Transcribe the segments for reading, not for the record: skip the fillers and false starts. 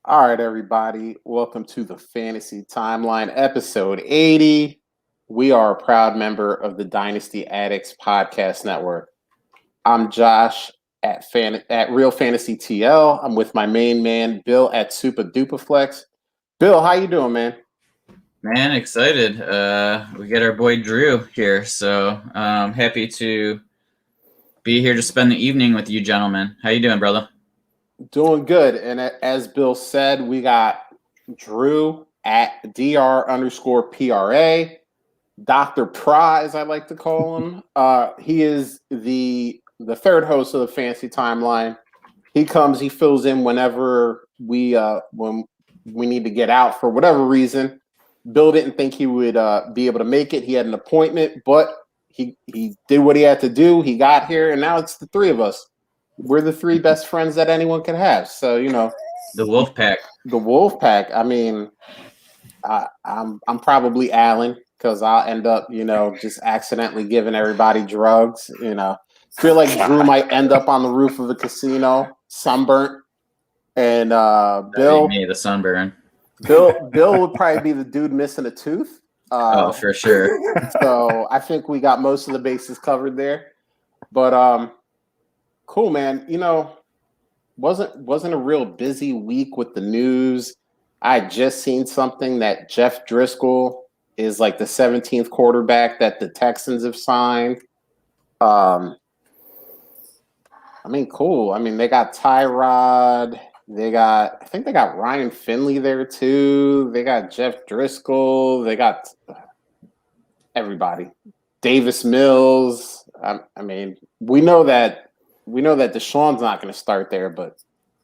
All right, everybody. Welcome to the Fantasy Timeline, episode 80. We are a proud member of the Dynasty Addicts Podcast Network. I'm Josh at Real Fantasy TL. I'm with my main man, Bill at Super Dupaflex. Bill, how you doing, man? Man, excited. We get our boy Drew here, so happy to be here to spend the evening with you gentlemen. How you doing, brother? Doing good. And as Bill said, we got Drew at DR_PRA. Dr. Prize, I like to call him. He is the third host of the Fantasy Timeline. He comes, he fills in whenever when we need to get out for whatever reason. Bill didn't think he would be able to make it. He had an appointment, but he did what he had to do. He got here, and now it's the three of us. We're the three best friends that anyone can have. So, the Wolf Pack. The Wolf Pack. I mean, I'm probably Alan because I'll end up, just accidentally giving everybody drugs. Feel like Drew might end up on the roof of a casino, sunburnt, and Bill. Me, the sunburn. Bill would probably be the dude missing a tooth. For sure. So I think we got most of the bases covered there. But cool, man. Wasn't a real busy week with the news. I just seen something that Jeff Driscoll is like the 17th quarterback that the Texans have signed. Cool. They got Tyrod. I think they got Ryan Finley there too. They got Jeff Driscoll. They got everybody. Davis Mills. We know that Deshaun's not going to start there, but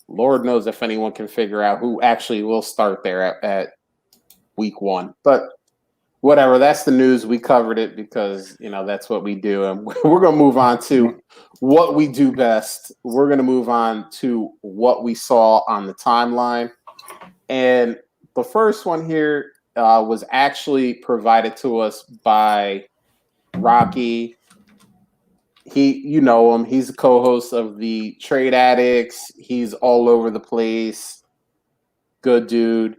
Lord knows if anyone can figure out who actually will start there at week 1. But whatever, that's the news. We covered it because, that's what we do. And we're going to move on to what we do best. We're going to move on to what we saw on the timeline. And the first one here was actually provided to us by Rocky. You know him. He's a co-host of the Trade Addicts. He's all over the place. Good dude.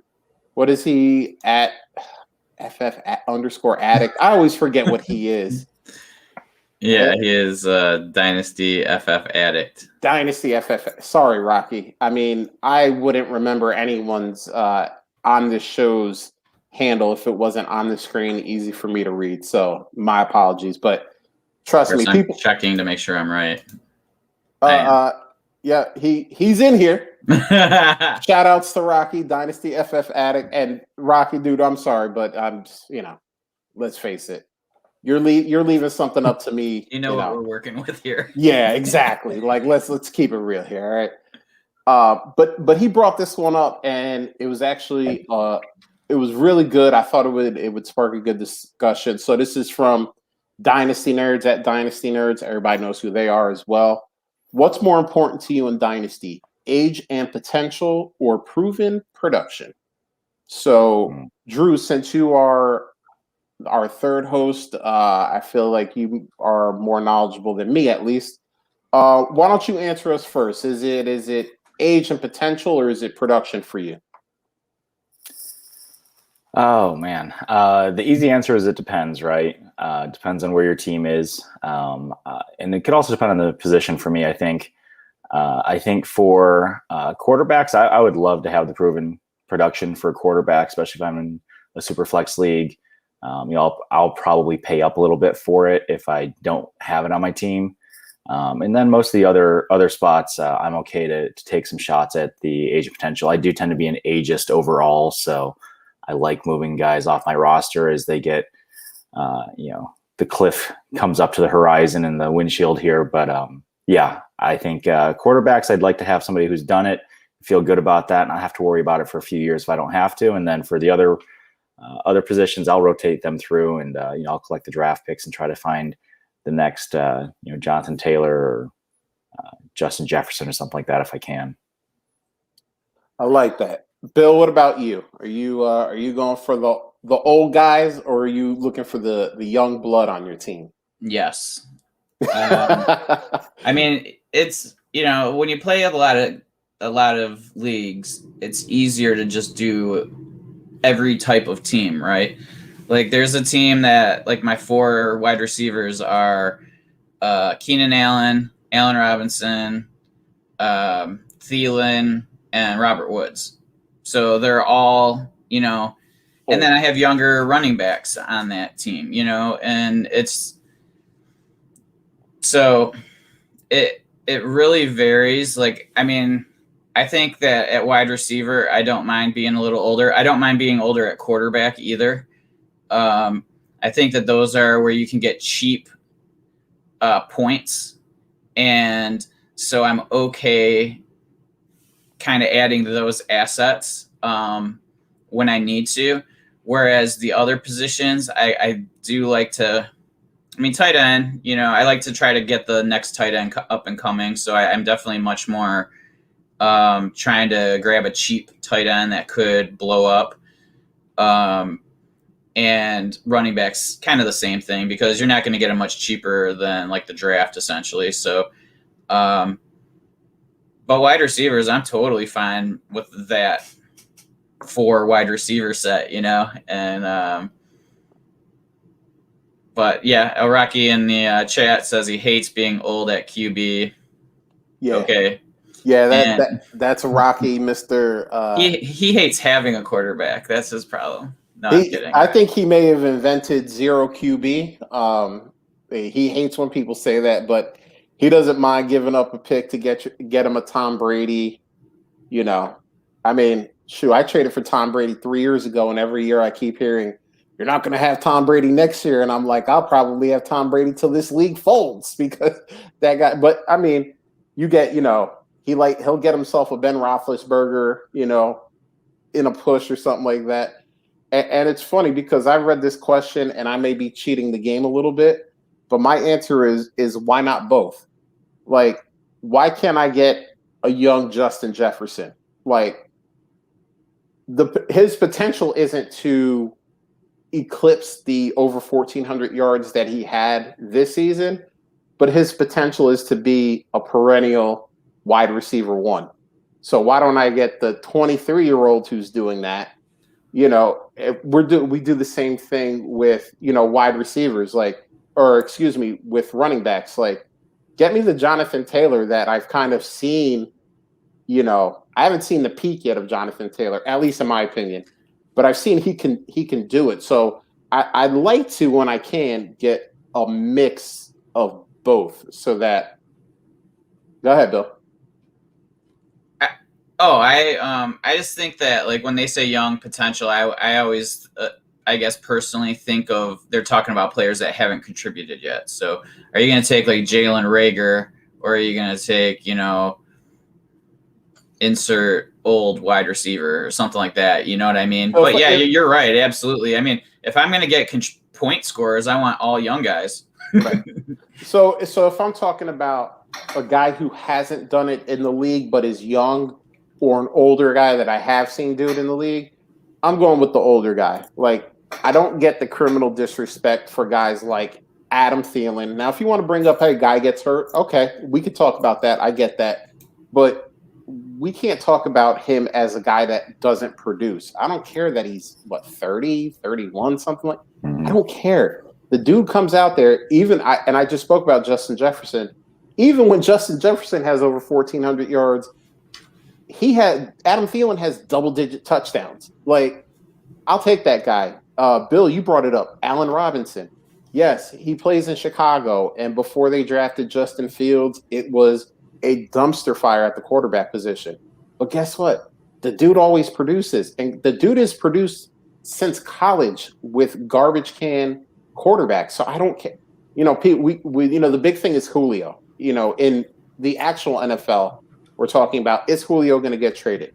What is he at? FF_addict. I always forget what he is. Yeah, he is Dynasty FF Addict. Dynasty FF. Sorry, Rocky. I wouldn't remember anyone's on this show's handle if it wasn't on the screen, easy for me to read. So my apologies, but trust me, people checking to make sure I'm right. Yeah, he's in here. Shout outs to Rocky, Dynasty FF Addict, and Rocky, dude. I'm sorry, but I'm just, let's face it, you're leaving something up to me. You know what we're working with here. Yeah, exactly. Like let's keep it real here, all right? But he brought this one up, and it was actually it was really good. I thought it would spark a good discussion. So this is from Dynasty Nerds at Dynasty Nerds. Everybody knows who they are as well. What's more important to you in Dynasty? Age and potential or proven production? So, Drew, since you are our third host, I feel like you are more knowledgeable than me, at least. Why don't you answer us first? Is it age and potential, or is it production for you? Oh, man. The easy answer is it depends, right? It depends on where your team is. And it could also depend on the position for me, I think. I think for quarterbacks, I would love to have the proven production for a quarterback, especially if I'm in a super flex league. I'll probably pay up a little bit for it if I don't have it on my team. And then most of the other spots, I'm okay to take some shots at the age of potential. I do tend to be an ageist overall, so I like moving guys off my roster as they get, the cliff comes up to the horizon and the windshield here. But yeah, I think quarterbacks, I'd like to have somebody who's done it, feel good about that, and not have to worry about it for a few years if I don't have to. And then for the other positions, I'll rotate them through, and I'll collect the draft picks and try to find the next, Jonathan Taylor or Justin Jefferson or something like that if I can. I like that. Bill, what about you? Are you going for the old guys, or are you looking for the young blood on your team? Yes. It's when you play a lot of a lot of leagues, it's easier to just do every type of team, right? Like there's a team that like my 4 wide receivers are Keenan Allen, Allen Robinson, Thielen, and Robert Woods. So they're all, and then I have younger running backs on that team, and it's so it really varies. Like, I mean, I think that at wide receiver, I don't mind being a little older. I don't mind being older at quarterback either. I think that those are where you can get cheap points. And so I'm okay kind of adding those assets when I need to. Whereas the other positions, I do like to, tight end, I like to try to get the next tight end up and coming. So I'm definitely much more trying to grab a cheap tight end that could blow up. And running backs, kind of the same thing, because you're not going to get them much cheaper than like the draft essentially. So, but wide receivers, I'm totally fine with that 4 wide receiver set, and, but yeah, El Rocky in the chat says he hates being old at QB. Yeah. Okay. Yeah, that's Rocky, Mr. He hates having a quarterback. That's his problem. No, I'm kidding. I think he may have invented 0 QB. He hates when people say that, but he doesn't mind giving up a pick to get him a Tom Brady. I traded for Tom Brady 3 years ago, and every year I keep hearing, you're not going to have Tom Brady next year. And I'm like, I'll probably have Tom Brady till this league folds because that guy. But you get, he'll get himself a Ben Roethlisberger, in a push or something like that. And it's funny because I read this question and I may be cheating the game a little bit, but my answer is why not both? Like, why can't I get a young Justin Jefferson? Like, his potential isn't to eclipse the over 1,400 yards that he had this season, but his potential is to be a perennial wide receiver 1. So why don't I get the 23-year-old who's doing that? We do the same thing with, wide receivers, with running backs. Like, get me the Jonathan Taylor that I've kind of seen, I haven't seen the peak yet of Jonathan Taylor, at least in my opinion, but I've seen he can do it. So I'd like to, when I can, get a mix of both so that, go ahead, Bill. I just think that, like, when they say young potential, I always, I guess, personally think of, they're talking about players that haven't contributed yet. So are you going to take, like, Jalen Reagor, or are you going to take, insert old wide receiver or something like that? You know what I mean? But yeah, you're right. Absolutely. If I'm going to get point scorers, I want all young guys. Right. So if I'm talking about a guy who hasn't done it in the league but is young, or an older guy that I have seen do it in the league, I'm going with the older guy. Like, I don't get the criminal disrespect for guys like Adam Thielen. Now, if you want to bring up, hey, guy gets hurt, okay, we could talk about that. I get that. But we can't talk about him as a guy that doesn't produce. I don't care that he's, 30, 31, something like that. I don't care. The dude comes out there, I just spoke about Justin Jefferson. Even when Justin Jefferson has over 1,400 yards, Adam Thielen has double-digit touchdowns. Like, I'll take that guy. Bill, you brought it up. Allen Robinson. Yes, he plays in Chicago, and before they drafted Justin Fields, it was a dumpster fire at the quarterback position. But guess what? The dude always produces, and the dude has produced since college with garbage can quarterbacks. So I don't care. The big thing is Julio. In the actual NFL, we're talking about, is Julio going to get traded?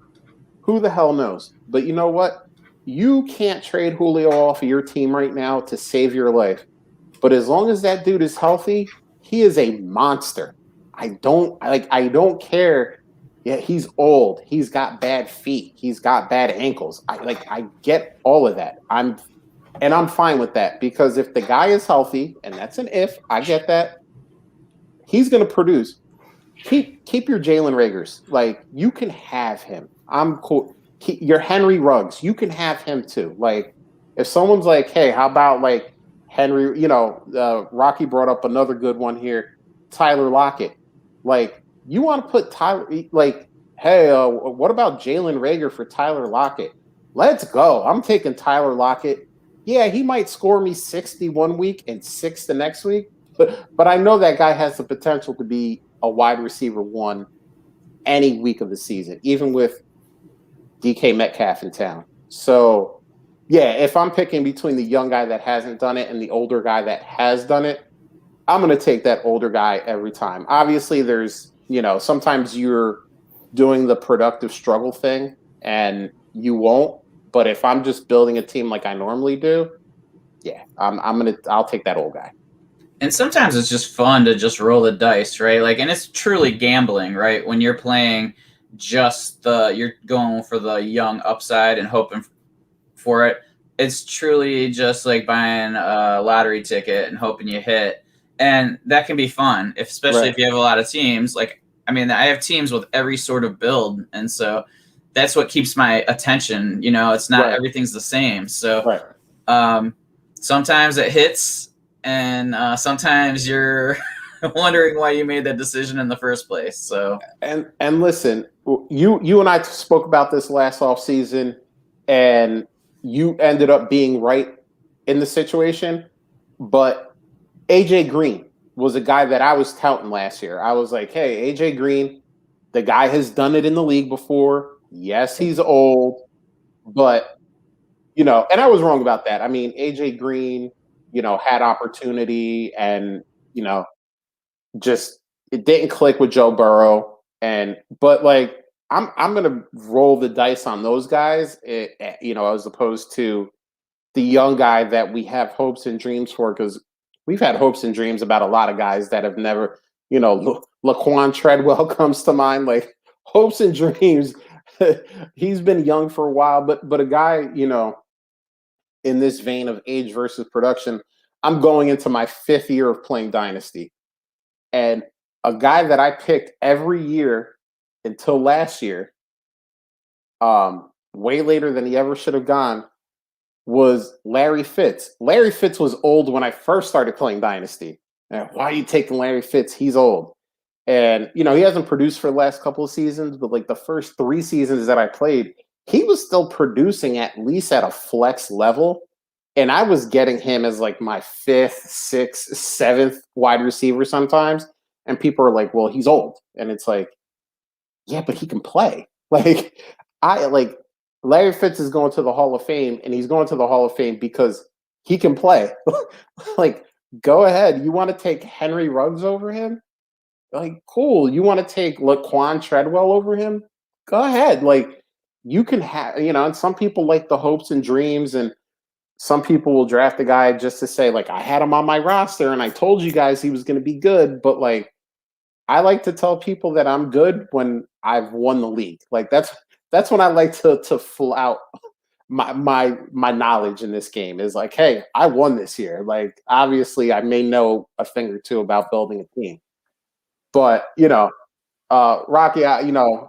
Who the hell knows? But you know what? You can't trade Julio off of your team right now to save your life. But as long as that dude is healthy, he is a monster. I don't care. Yeah, he's old. He's got bad feet. He's got bad ankles. I get all of that. I'm fine with that, because if the guy is healthy, and that's an if, I get that, he's going to produce. keep your Jalen Ragers. Like, you can have him. I'm cool. Your Henry Ruggs, you can have him too. Like, if someone's like, hey, how about like Henry? Rocky brought up another good one here, Tyler Lockett. Like, you want to put Tyler? Like, hey, what about Jalen Rager for Tyler Lockett? Let's go. I'm taking Tyler Lockett. Yeah, he might score me 60 one week and 6 the next week, but I know that guy has the potential to be a wide receiver one any week of the season, even with DK Metcalf in town. So, yeah, if I'm picking between the young guy that hasn't done it and the older guy that has done it, I'm going to take that older guy every time. Obviously, there's, sometimes you're doing the productive struggle thing and you won't. But if I'm just building a team like I normally do, yeah, I'll take that old guy. And sometimes it's just fun to just roll the dice, right? Like, and it's truly gambling, right? When you're playing you're going for the young upside and hoping for it. It's truly just like buying a lottery ticket and hoping you hit. And that can be fun, especially if you have a lot of teams. Like, I mean, I have teams with every sort of build. And so that's what keeps my attention. It's not everything's the same. So sometimes it hits, and sometimes you're wondering why you made that decision in the first place. So and listen, you and I spoke about this last offseason, and you ended up being right in the situation. But AJ Green was a guy that I was touting last year. I was like, hey, AJ Green, the guy has done it in the league before. Yes, he's old, but and I was wrong about that. I mean, AJ Green, had opportunity, and just it didn't click with Joe Burrow. But like, I'm gonna roll the dice on those guys, as opposed to the young guy that we have hopes and dreams for, because we've had hopes and dreams about a lot of guys that have never, Laquan Treadwell comes to mind, like hopes and dreams. He's been young for a while, but a guy, in this vein of age versus production, I'm going into my 5th year of playing Dynasty. And a guy that I picked every year until last year, way later than he ever should have gone, was Larry Fitz. Larry Fitz was old when I first started playing Dynasty. And why are you taking Larry Fitz? He's old. And, he hasn't produced for the last couple of seasons, but like the first 3 seasons that I played, he was still producing at least at a flex level. And I was getting him as like my 5th, 6th, 7th wide receiver sometimes. And people are like, well, he's old. And it's like, yeah, but he can play. Larry Fitz is going to the Hall of Fame, and he's going to the Hall of Fame because he can play. Like, go ahead. You want to take Henry Ruggs over him? Like, cool. You want to take Laquan Treadwell over him? Go ahead. Like, you can have, and some people like the hopes and dreams, and some people will draft a guy just to say, like, I had him on my roster and I told you guys he was going to be good. But like, I like to tell people that I'm good when I've won the league. Like, that's when I like to full out my knowledge in this game is like, hey, I won this year. Like, obviously I may know a thing or two about building a team. But, Rocky, I,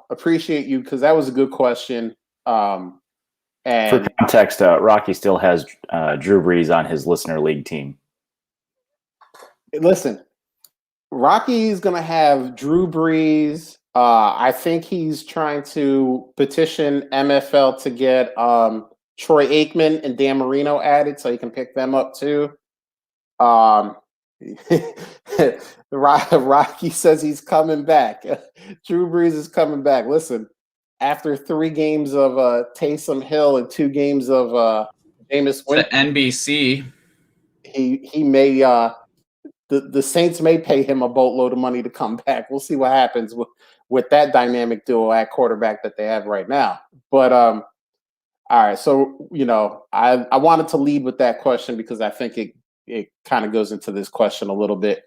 appreciate you, because that was a good question. And for context, Rocky still has Drew Brees on his listener league team. Listen, Rocky's going to have Drew Brees. I think he's trying to petition MFL to get Troy Aikman and Dan Marino added so he can pick them up too. Rocky says he's coming back. Drew Brees is coming back. Listen, after 3 games of Taysom Hill and 2 games of Jameis Winston, the NBC, he may the Saints may pay him a boatload of money to come back. We'll see what happens with that dynamic duo at quarterback that they have right now. But all right, so I wanted to lead with that question because I think it kind of goes into this question a little bit.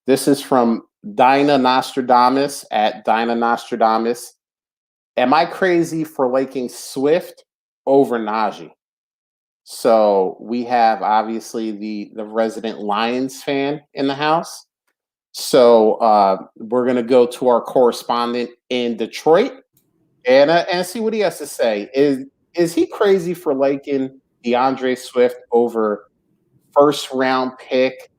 This is from Dinah Nostradamus at Dinah Nostradamus. Am I crazy for liking Swift over Najee? So we have obviously the resident Lions fan in the house. So we're going to go to our correspondent in Detroit and see what he has to say. Is he crazy for liking DeAndre Swift over first round pick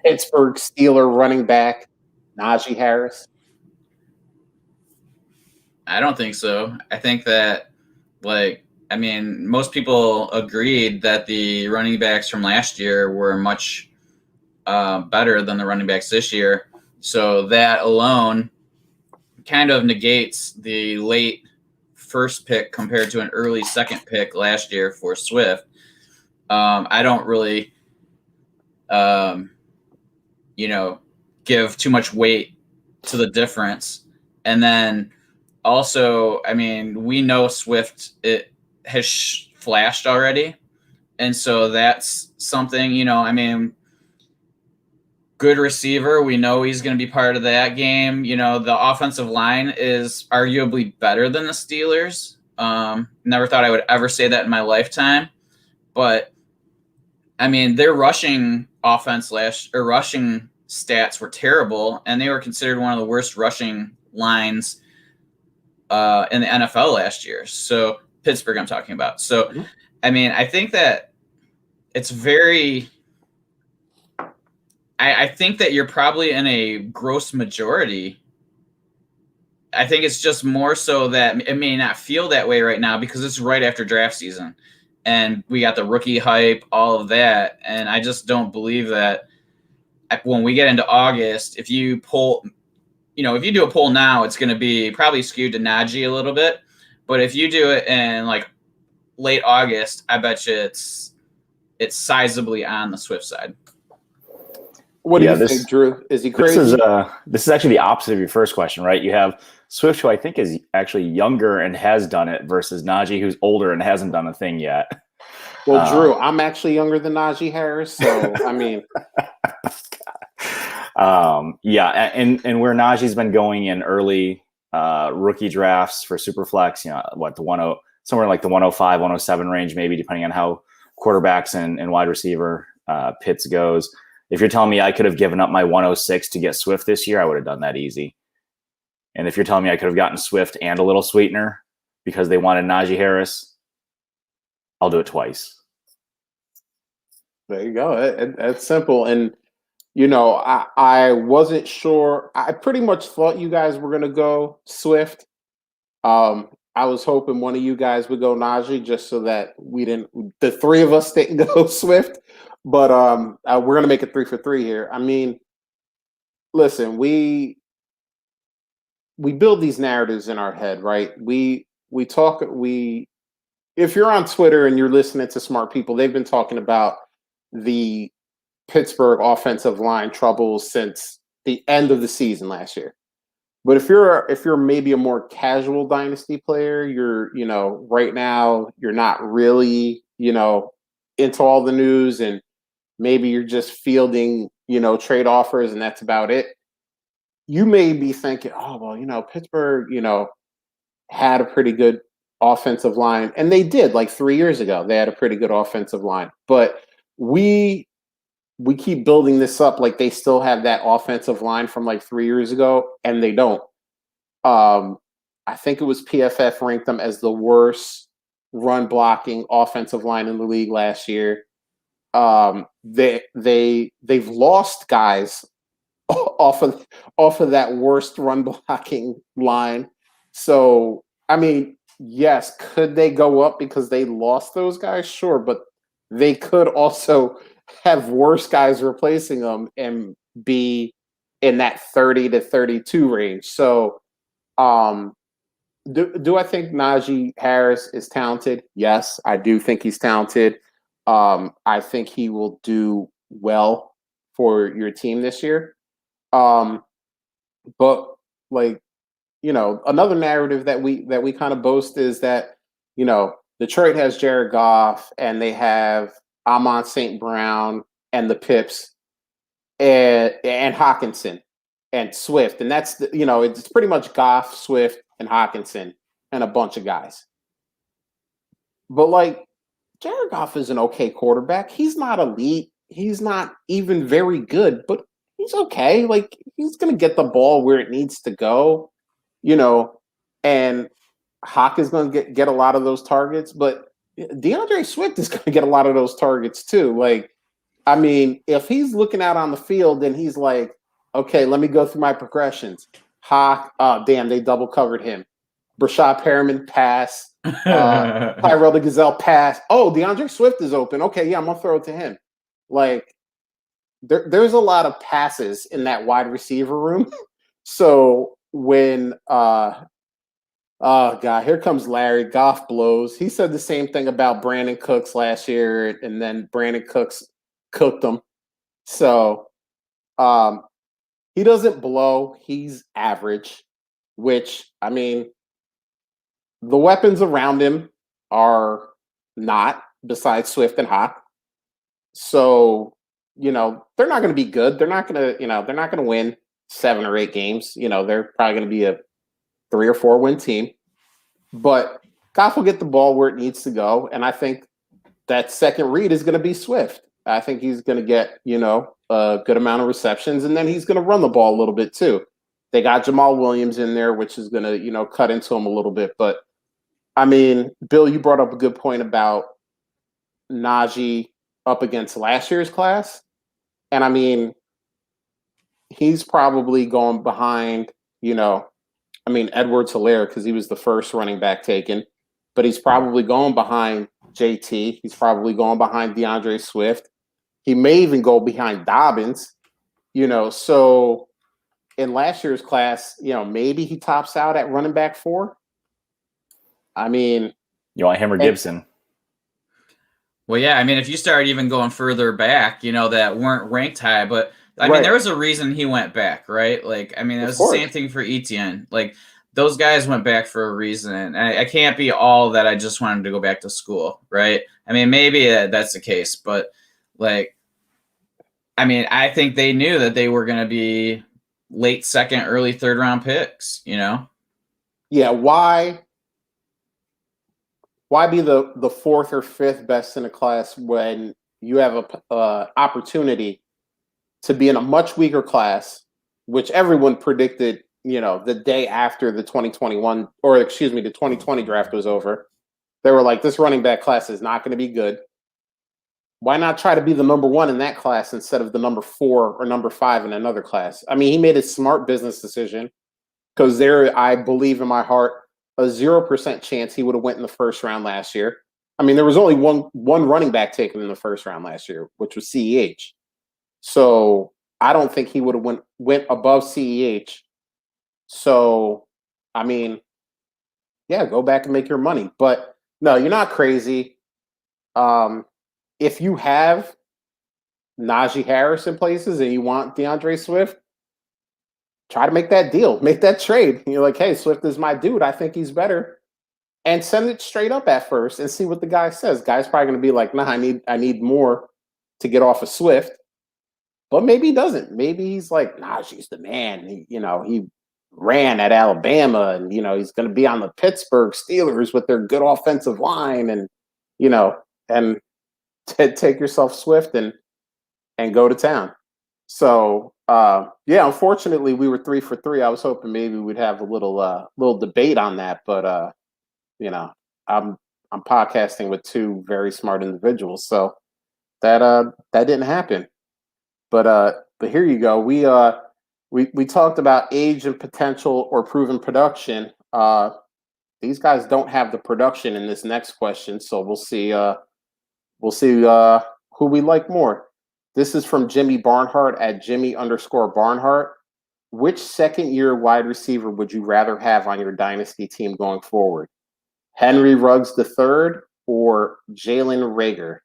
Pittsburgh Steeler running back Najee Harris? I don't think so. I think that, most people agreed that the running backs from last year were much better than the running backs this year. So that alone kind of negates the late first pick compared to an early second pick last year for Swift. I don't really, give too much weight to the difference. And then also, we know Swift has flashed already. And so that's something, good receiver. We know he's going to be part of that game. The offensive line is arguably better than the Steelers. Never thought I would ever say that in my lifetime. But, their rushing rushing stats were terrible, and they were considered one of the worst rushing lines in the NFL last year. So Pittsburgh, I'm talking about. So, I think that it's very. I think that you're probably in a gross majority. I think it's just more so that it may not feel that way right now because it's right after draft season, and we got the rookie hype, all of that, and I just don't believe that when we get into August, if you do a poll now, it's going to be probably skewed to Najee a little bit. But if you do it in late August, I bet you it's sizably on the Swift side. What do you think, Drew? Is he crazy? This is actually the opposite of your first question, right? You have Swift, who I think is actually younger and has done it, versus Najee, who's older and hasn't done a thing yet. Well, Drew, I'm actually younger than Najee Harris, so and where Najee's been going in early rookie drafts for Superflex, somewhere like the 105, 107 range, maybe, depending on how quarterbacks and wide receiver Pitts goes. If you're telling me I could have given up my 106 to get Swift this year, I would have done that easy. And if you're telling me I could have gotten Swift and a little sweetener because they wanted Najee Harris, I'll do it twice. There you go. That's simple. And, I wasn't sure. I pretty much thought you guys were going to go Swift. I was hoping one of you guys would go Najee just so that the three of us didn't go Swift. But we're going to make it 3 for 3 here. Listen, we build these narratives in our head, right? If you're on Twitter and you're listening to smart people, they've been talking about the Pittsburgh offensive line troubles since the end of the season last year. But if you're maybe a more casual dynasty player, you're, right now you're not really, into all the news, and maybe you're just fielding, trade offers, and that's about it. You may be thinking, oh, well, Pittsburgh, had a pretty good offensive line. And they did, 3 years ago. They had a pretty good offensive line. But we keep building this up like they still have that offensive line from 3 years ago, and they don't. I think it was PFF ranked them as the worst run blocking offensive line in the league last year. They've lost guys off of that worst run blocking line. So, yes, could they go up because they lost those guys? Sure, but they could also have worse guys replacing them and be in that 30 to 32 range. So, do I think Najee Harris is talented? Yes, I do think he's talented. I think he will do well for your team this year. But another narrative that we kind of boast is that, Detroit has Jared Goff and they have Amon St. Brown and the Pips and Hawkinson and Swift. And that's, it's pretty much Goff, Swift, and Hawkinson and a bunch of guys. But Jared Goff is an okay quarterback. He's not elite. He's not even very good, but he's okay. Like, he's going to get the ball where it needs to go, and Hawk is going to get a lot of those targets, but DeAndre Swift is going to get a lot of those targets too. Like, I mean, if he's looking out on the field and he's like, okay, let me go through my progressions. Hawk, oh, damn, they double covered him. Brashad Perriman, pass. Tyrell the Gazelle, pass. Oh, DeAndre Swift is open. Okay, yeah, I'm going to throw it to him. Like, there's a lot of passes in that wide receiver room. So when oh God, here comes Larry. Goff blows. He said the same thing about Brandon Cooks last year, and then Brandon Cooks cooked him. So he doesn't blow. He's average, which, I mean, the weapons around him are not, besides Swift and Hawk. So, they're not going to be good. They're not going to, they're not going to win 7 or 8 games. They're probably going to be a 3 or 4 win team, but Goff will get the ball where it needs to go. And I think that second read is going to be Swift. I think he's going to get, a good amount of receptions, and then he's going to run the ball a little bit too. They got Jamal Williams in there, which is going to, cut into him a little bit. But I mean, Bill, you brought up a good point about Najee up against last year's class. And I mean, he's probably going behind, Edwards-Helaire, because he was the first running back taken, but he's probably going behind JT. He's probably going behind DeAndre Swift. He may even go behind Dobbins, so in last year's class, maybe he tops out at running back 4. I mean, you want him or Gibson? Well, yeah, I mean, if you start even going further back, that weren't ranked high, but I mean, there was a reason he went back, right? Like, I mean, it was the same thing for Etienne. Like, those guys went back for a reason. And I can't be all that I just wanted to go back to school, right? I mean, maybe that's the case, but like, I mean, I think they knew that they were going to be late second, early third round picks, Yeah, why be the 4th or 5th best in a class when you have a opportunity to be in a much weaker class, which everyone predicted, the day after the 2020 draft was over. They were like, this running back class is not going to be good. Why not try to be the number 1 in that class instead of the number 4 or number 5 in another class? I mean, he made a smart business decision, because I believe in my heart, a 0% chance he would have went in the first round last year. I mean, there was only one running back taken in the first round last year, which was CEH. So I don't think he would have went above CEH. So, I mean, yeah, go back and make your money. But no, you're not crazy. If you have Najee Harris in places and you want DeAndre Swift, try to make that deal, make that trade. And you're like, hey, Swift is my dude. I think he's better. And send it straight up at first and see what the guy says. Guy's probably going to be like, nah, I need more to get off of Swift. But maybe he doesn't. Maybe he's like, Najee's the man. He ran at Alabama, and, he's going to be on the Pittsburgh Steelers with their good offensive line, and, and take yourself Swift and go to town. So, yeah, unfortunately, we were 3 for 3. I was hoping maybe we'd have a little debate on that, but I'm podcasting with 2 very smart individuals, so that didn't happen. But here you go. We talked about age and potential or proven production. These guys don't have the production in this next question, so we'll see. We'll see who we like more. This is from Jimmy Barnhart at Jimmy_Barnhart. Which second-year wide receiver would you rather have on your dynasty team going forward? Henry Ruggs III or Jalen Reagor?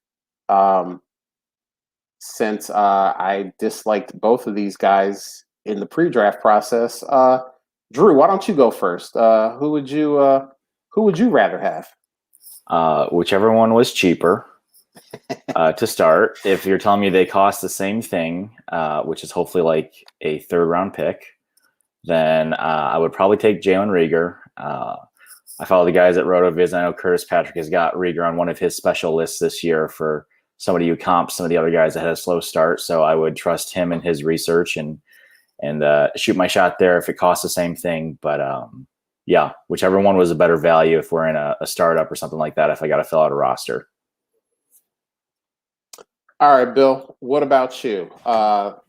Since I disliked both of these guys in the pre-draft process, Drew, why don't you go first? Who would you rather have? Whichever one was cheaper. To start, if you're telling me they cost the same thing, which is hopefully like a 3rd round pick, then I would probably take Jalen Reagor. I follow the guys at RotoViz. I know Curtis Patrick has got Reagor on one of his special lists this year for somebody who comps some of the other guys that had a slow start. So I would trust him and his research and shoot my shot there if it costs the same thing. But yeah, whichever one was a better value if we're in a startup or something like that, if I got to fill out a roster. All right, Bill, what about you?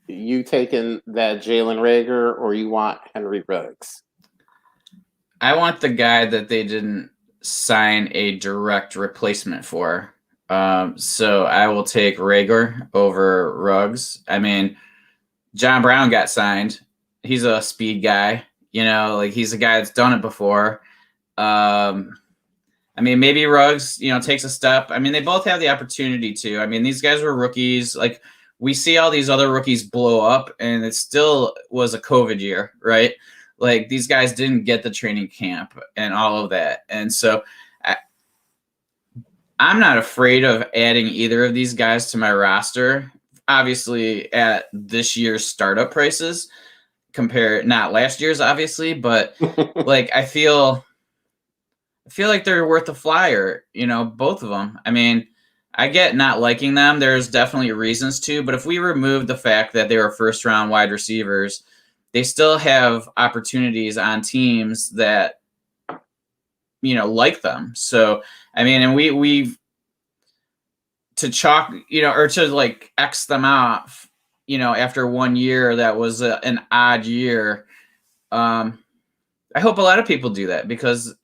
You taking that Jalen Reagor or you want Henry Ruggs? I want the guy that they didn't sign a direct replacement for. So I will take Reagor over Ruggs. I mean, John Brown got signed. He's a speed guy, like he's a guy that's done it before. I mean, maybe Ruggs, takes a step. I mean, they both have the opportunity to. I mean, these guys were rookies. Like, we see all these other rookies blow up, and it still was a COVID year, right? Like, these guys didn't get the training camp and all of that. And so I'm not afraid of adding either of these guys to my roster, obviously at this year's startup prices, not last year's, obviously, but like, I feel like they're worth a flyer, both of them. I mean, I get not liking them. There's definitely reasons to, but if we remove the fact that they were first-round wide receivers, they still have opportunities on teams that, like them. So, I mean, and we've to chalk, or to like X them off, after 1 year that was an odd year. I hope a lot of people do that because,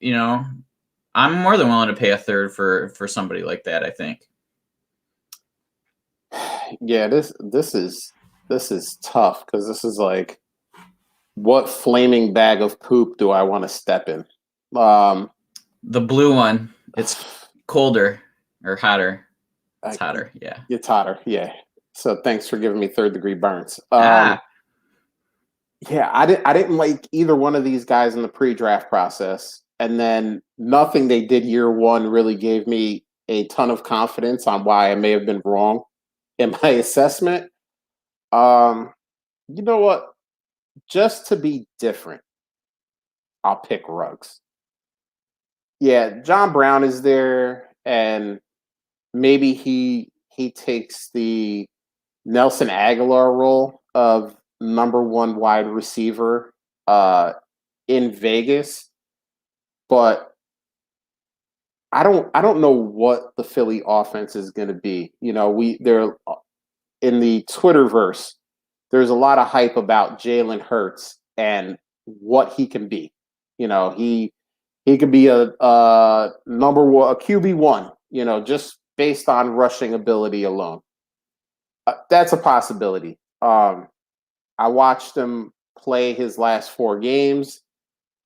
I'm more than willing to pay a third for somebody like that, I think. Yeah, this is tough because this is like, what flaming bag of poop do I want to step in? The blue one, it's colder or hotter. It's hotter, yeah. It's hotter, yeah. So thanks for giving me third-degree burns. Yeah, I didn't like either one of these guys in the pre-draft process. And then nothing they did year one really gave me a ton of confidence on why I may have been wrong in my assessment. You know what? Just to be different, I'll pick Ruggs. Yeah, John Brown is there, and maybe he takes the Nelson Aguilar role of number one wide receiver in Vegas. But I don't know what the Philly offense is going to be. They're in the Twitterverse. There's a lot of hype about Jalen Hurts and what he can be. He could be a number one, a QB1. Just based on rushing ability alone. That's a possibility. I watched him play his last 4 games.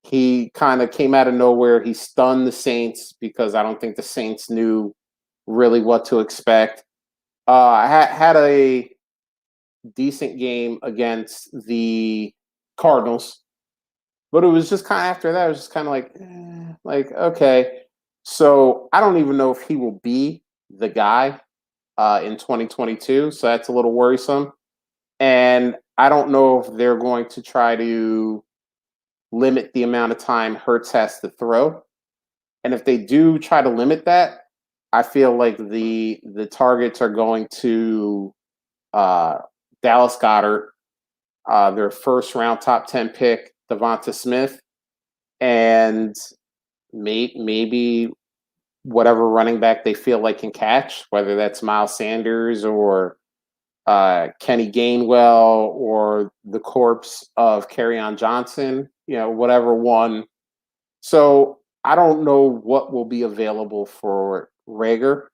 He kind of came out of nowhere. He stunned the Saints because I don't think the Saints knew really what to expect. I had a decent game against the Cardinals, but it was just kind of after that, it was just kind of like, okay. So I don't even know if he will be the guy in 2022. So that's a little worrisome. And I don't know if they're going to try to limit the amount of time Hurts has to throw. And if they do try to limit that, I feel like the targets are going to Dallas Goedert, their first round top 10 pick, Devonta Smith, and maybe whatever running back they feel like can catch, whether that's Miles Sanders or Kenny Gainwell or the corpse of Kerryon Johnson, whatever one. So I don't know what will be available for Reagor.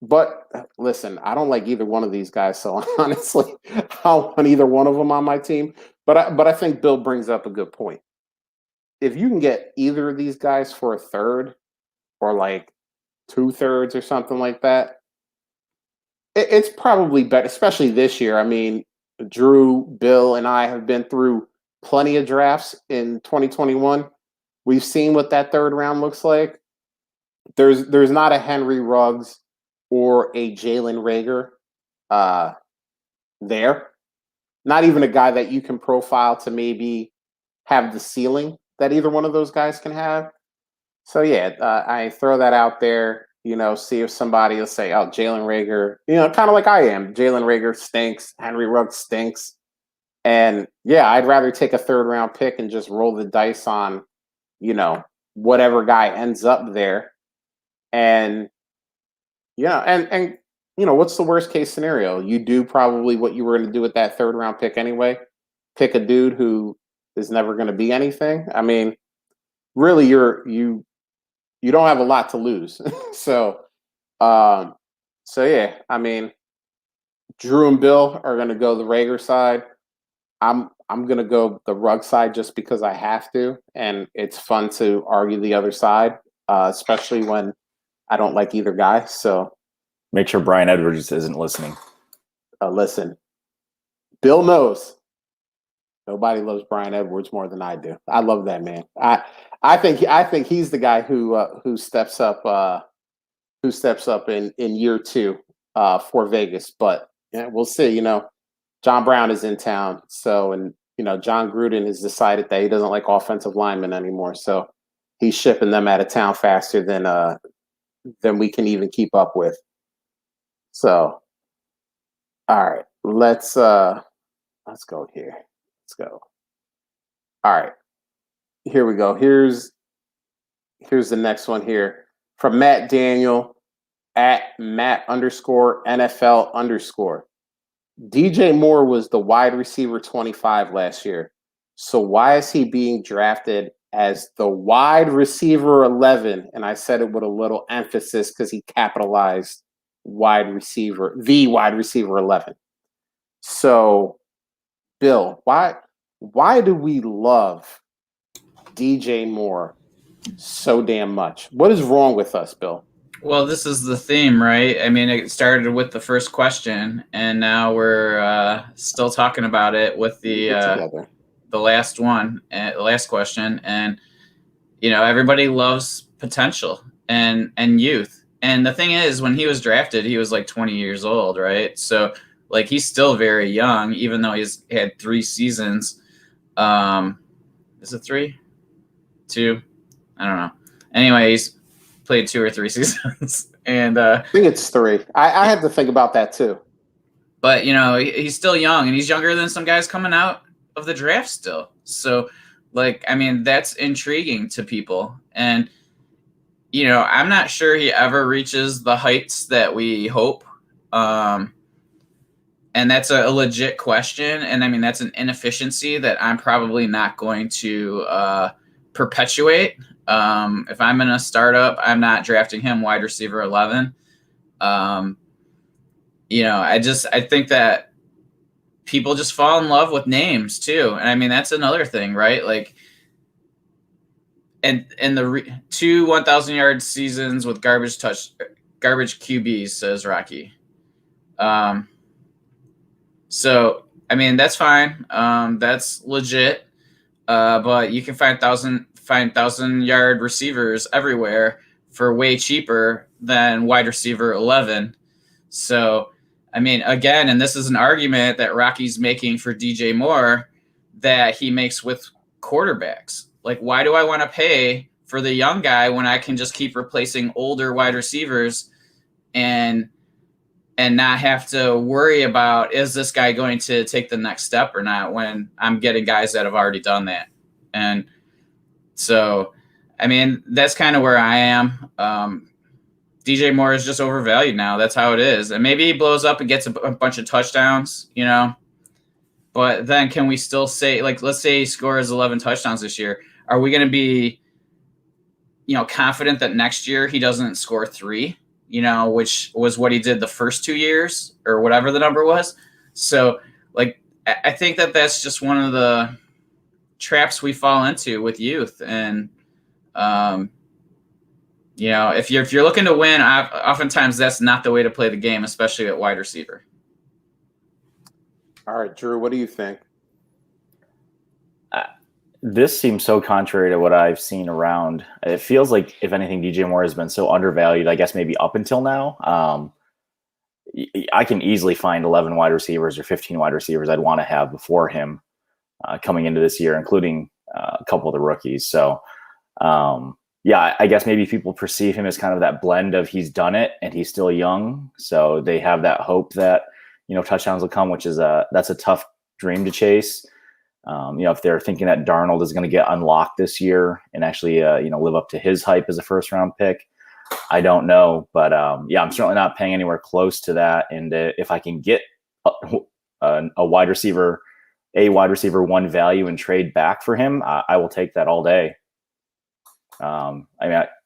But listen, I don't like either one of these guys. So honestly, I don't want either one of them on my team. But I think Bill brings up a good point. If you can get either of these guys for a third or like 2/3 or something like that, it's probably better, especially this year. I mean, Drew, Bill, and I have been through plenty of drafts in 2021. We've seen what that third round looks like. There's not a Henry Ruggs or a Jalen Reagor there. Not even a guy that you can profile to maybe have the ceiling that either one of those guys can have. So yeah, I throw that out there. See if somebody will say, oh, Jalen Reagor, kind of like I am. Jalen Reagor stinks. Henry Ruggs stinks. And yeah, I'd rather take a 3rd round pick and just roll the dice on, whatever guy ends up there. And, what's the worst case scenario? You do probably what you were going to do with that 3rd round pick anyway. Pick a dude who is never going to be anything. I mean, really, you don't have a lot to lose. So yeah, I mean, Drew and Bill are going to go the Reagor side. I'm going to go the Ruggs side just because I have to, and it's fun to argue the other side, especially when I don't like either guy. So make sure Brian Edwards isn't listening. Listen, Bill knows nobody loves Brian Edwards more than I do. I love that man. I think he's the guy who steps up in year 2 for Vegas. But yeah, we'll see. John Brown is in town, and John Gruden has decided that he doesn't like offensive linemen anymore, so he's shipping them out of town faster than we can even keep up with. So, all right, let's go here. Let's go. All right, here we go. Here's the next one here from Matt Daniel at Matt_NFL_. DJ Moore was the wide receiver 25 last year. So why is he being drafted as the wide receiver 11? And I said it with a little emphasis because he capitalized the wide receiver 11. So, Bill, why do we love DJ Moore so damn much? What is wrong with us, Bill? Well, this is the theme, right? I mean, it started with the first question, and now we're still talking about it with the last one, the last question. And everybody loves potential and youth. And the thing is, when he was drafted, he was like 20 years old, right? So like he's still very young, even though he's had 3 seasons. Is it 3? 2? I don't know. Anyway, he's played 2 or 3 seasons, and I think it's 3. I had to think about that too. But he's still young, and he's younger than some guys coming out of the draft still. So, that's intriguing to people. And I'm not sure he ever reaches the heights that we hope. And that's a legit question. And that's an inefficiency that I'm probably not going to perpetuate. If I'm in a startup, I'm not drafting him wide receiver 11. I think that people just fall in love with names too. And that's another thing, right? Like, and the 2 1,000-yard seasons with garbage QBs, says Rocky. So, that's fine. That's legit. But you can find 1,000-yard receivers everywhere for way cheaper than wide receiver 11. So, again, and this is an argument that Rocky's making for DJ Moore that he makes with quarterbacks. Like, why do I want to pay for the young guy when I can just keep replacing older wide receivers and not have to worry about, is this guy going to take the next step or not, when I'm getting guys that have already done that? And so, that's kind of where I am. DJ Moore is just overvalued now. That's how it is. And maybe he blows up and gets a bunch of touchdowns, But then can we still say, like, let's say he scores 11 touchdowns this year. Are we going to be, confident that next year he doesn't score 3, which was what he did the first 2 years or whatever the number was? So, I think that that's just one of the traps we fall into with youth. And, if you're looking to win, oftentimes that's not the way to play the game, especially at wide receiver. All right, Drew, what do you think? This seems so contrary to what I've seen around. It feels like, if anything, DJ Moore has been so undervalued, I guess maybe up until now. I can easily find 11 wide receivers or 15 wide receivers I'd want to have before him coming into this year, including a couple of the rookies. So, yeah, I guess maybe people perceive him as kind of that blend of he's done it and he's still young. So they have that hope that, touchdowns will come, which is that's a tough dream to chase. If they're thinking that Darnold is going to get unlocked this year and actually, live up to his hype as a first round pick, I don't know. But yeah, I'm certainly not paying anywhere close to that. And if I can get a wide receiver one value and trade back for him, I will take that all day. I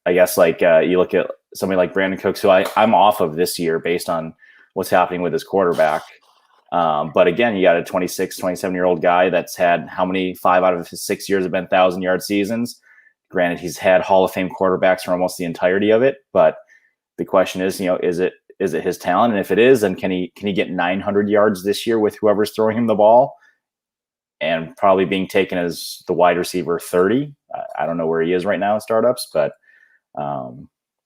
guess like you look at somebody like Brandon Cooks, who I'm off of this year based on what's happening with his quarterback. But again, you got a 26, 27-year-old guy that's had how many 5 out of his 6 years have been 1,000-yard seasons. Granted, he's had Hall of Fame quarterbacks for almost the entirety of it. But the question is, is it his talent? And if it is, then can he get 900 yards this year with whoever's throwing him the ball? And probably being taken as the wide receiver 30. I don't know where he is right now in startups, but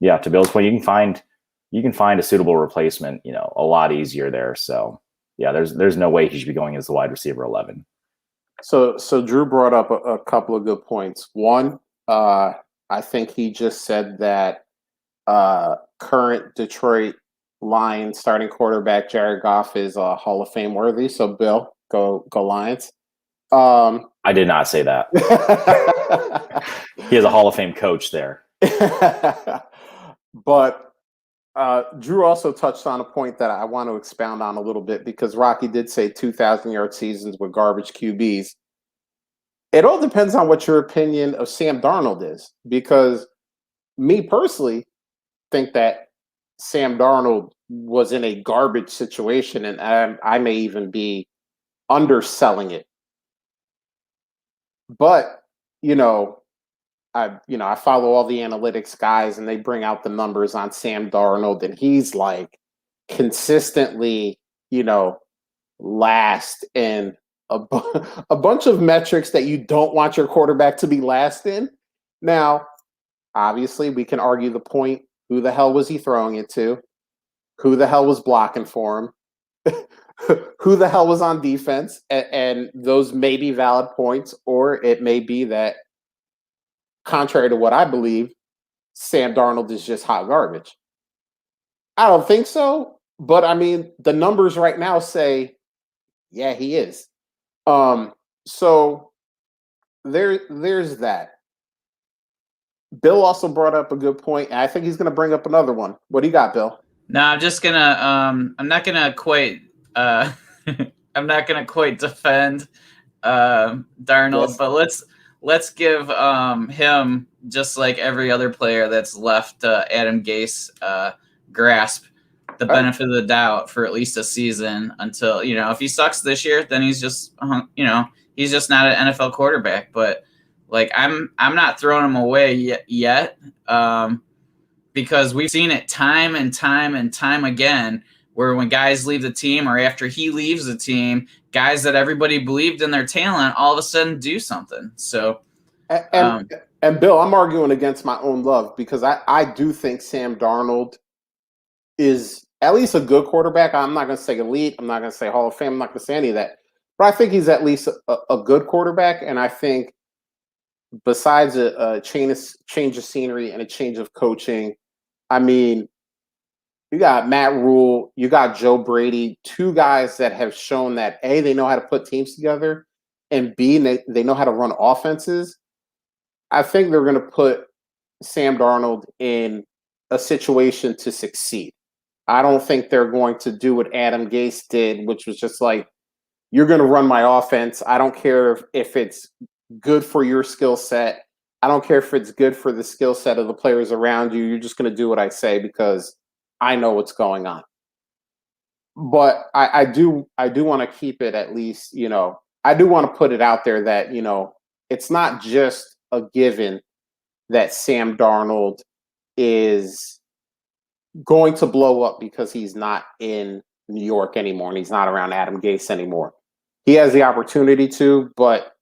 yeah, to Bill's point, you can find a suitable replacement, a lot easier there. So yeah, there's no way he should be going as the wide receiver 11. So Drew brought up a couple of good points. One, I think he just said that current Detroit Lions starting quarterback Jared Goff is Hall of Fame worthy. So Bill, go Lions. I did not say that. He has a Hall of Fame coach there. But Drew also touched on a point that I want to expound on a little bit, because Rocky did say 2,000-yard seasons with garbage QBs. It all depends on what your opinion of Sam Darnold is, because me personally think that Sam Darnold was in a garbage situation, and I may even be underselling it. But, I follow all the analytics guys, and they bring out the numbers on Sam Darnold, and he's like consistently, last in a bunch of metrics that you don't want your quarterback to be last in. Now, obviously, we can argue the point: who the hell was he throwing it to? Who the hell was blocking for him? Who the hell was on defense? And those may be valid points, or it may be that, contrary to what I believe, Sam Darnold is just hot garbage. I don't think so, but I mean, the numbers right now say, yeah, he is. So there's that. Bill also brought up a good point, and I think he's going to bring up another one. What do you got, Bill? No, I'm just gonna. I'm not gonna quite. I'm not gonna quite defend Darnold, Yes. but let's give him, just like every other player that's left Adam Gase grasp the benefit of the doubt for at least a season, until, if he sucks this year, then he's just he's just not an NFL quarterback. But like, I'm not throwing him away yet, because we've seen it time and time and time again, where when guys leave the team, or after he leaves the team, guys that everybody believed in their talent all of a sudden do something. So, and Bill, I'm arguing against my own love, because I do think Sam Darnold is at least a good quarterback. I'm not going to say elite. I'm not going to say Hall of Fame. I'm not going to say any of that. But I think he's at least a good quarterback. And I think besides a change of scenery and a change of coaching, I mean, you got Matt Rule, you got Joe Brady, two guys that have shown that A, they know how to put teams together, and B, they know how to run offenses. I think they're going to put Sam Darnold in a situation to succeed. I don't think they're going to do what Adam Gase did, which was just like, you're going to run my offense. I don't care if it's good for your skill set. I don't care if it's good for the skill set of the players around you. You're just going to do what I say because I know what's going on. But I do want to keep it, at least, I do want to put it out there that, it's not just a given that Sam Darnold is going to blow up because he's not in New York anymore and he's not around Adam Gase anymore. He has the opportunity to, but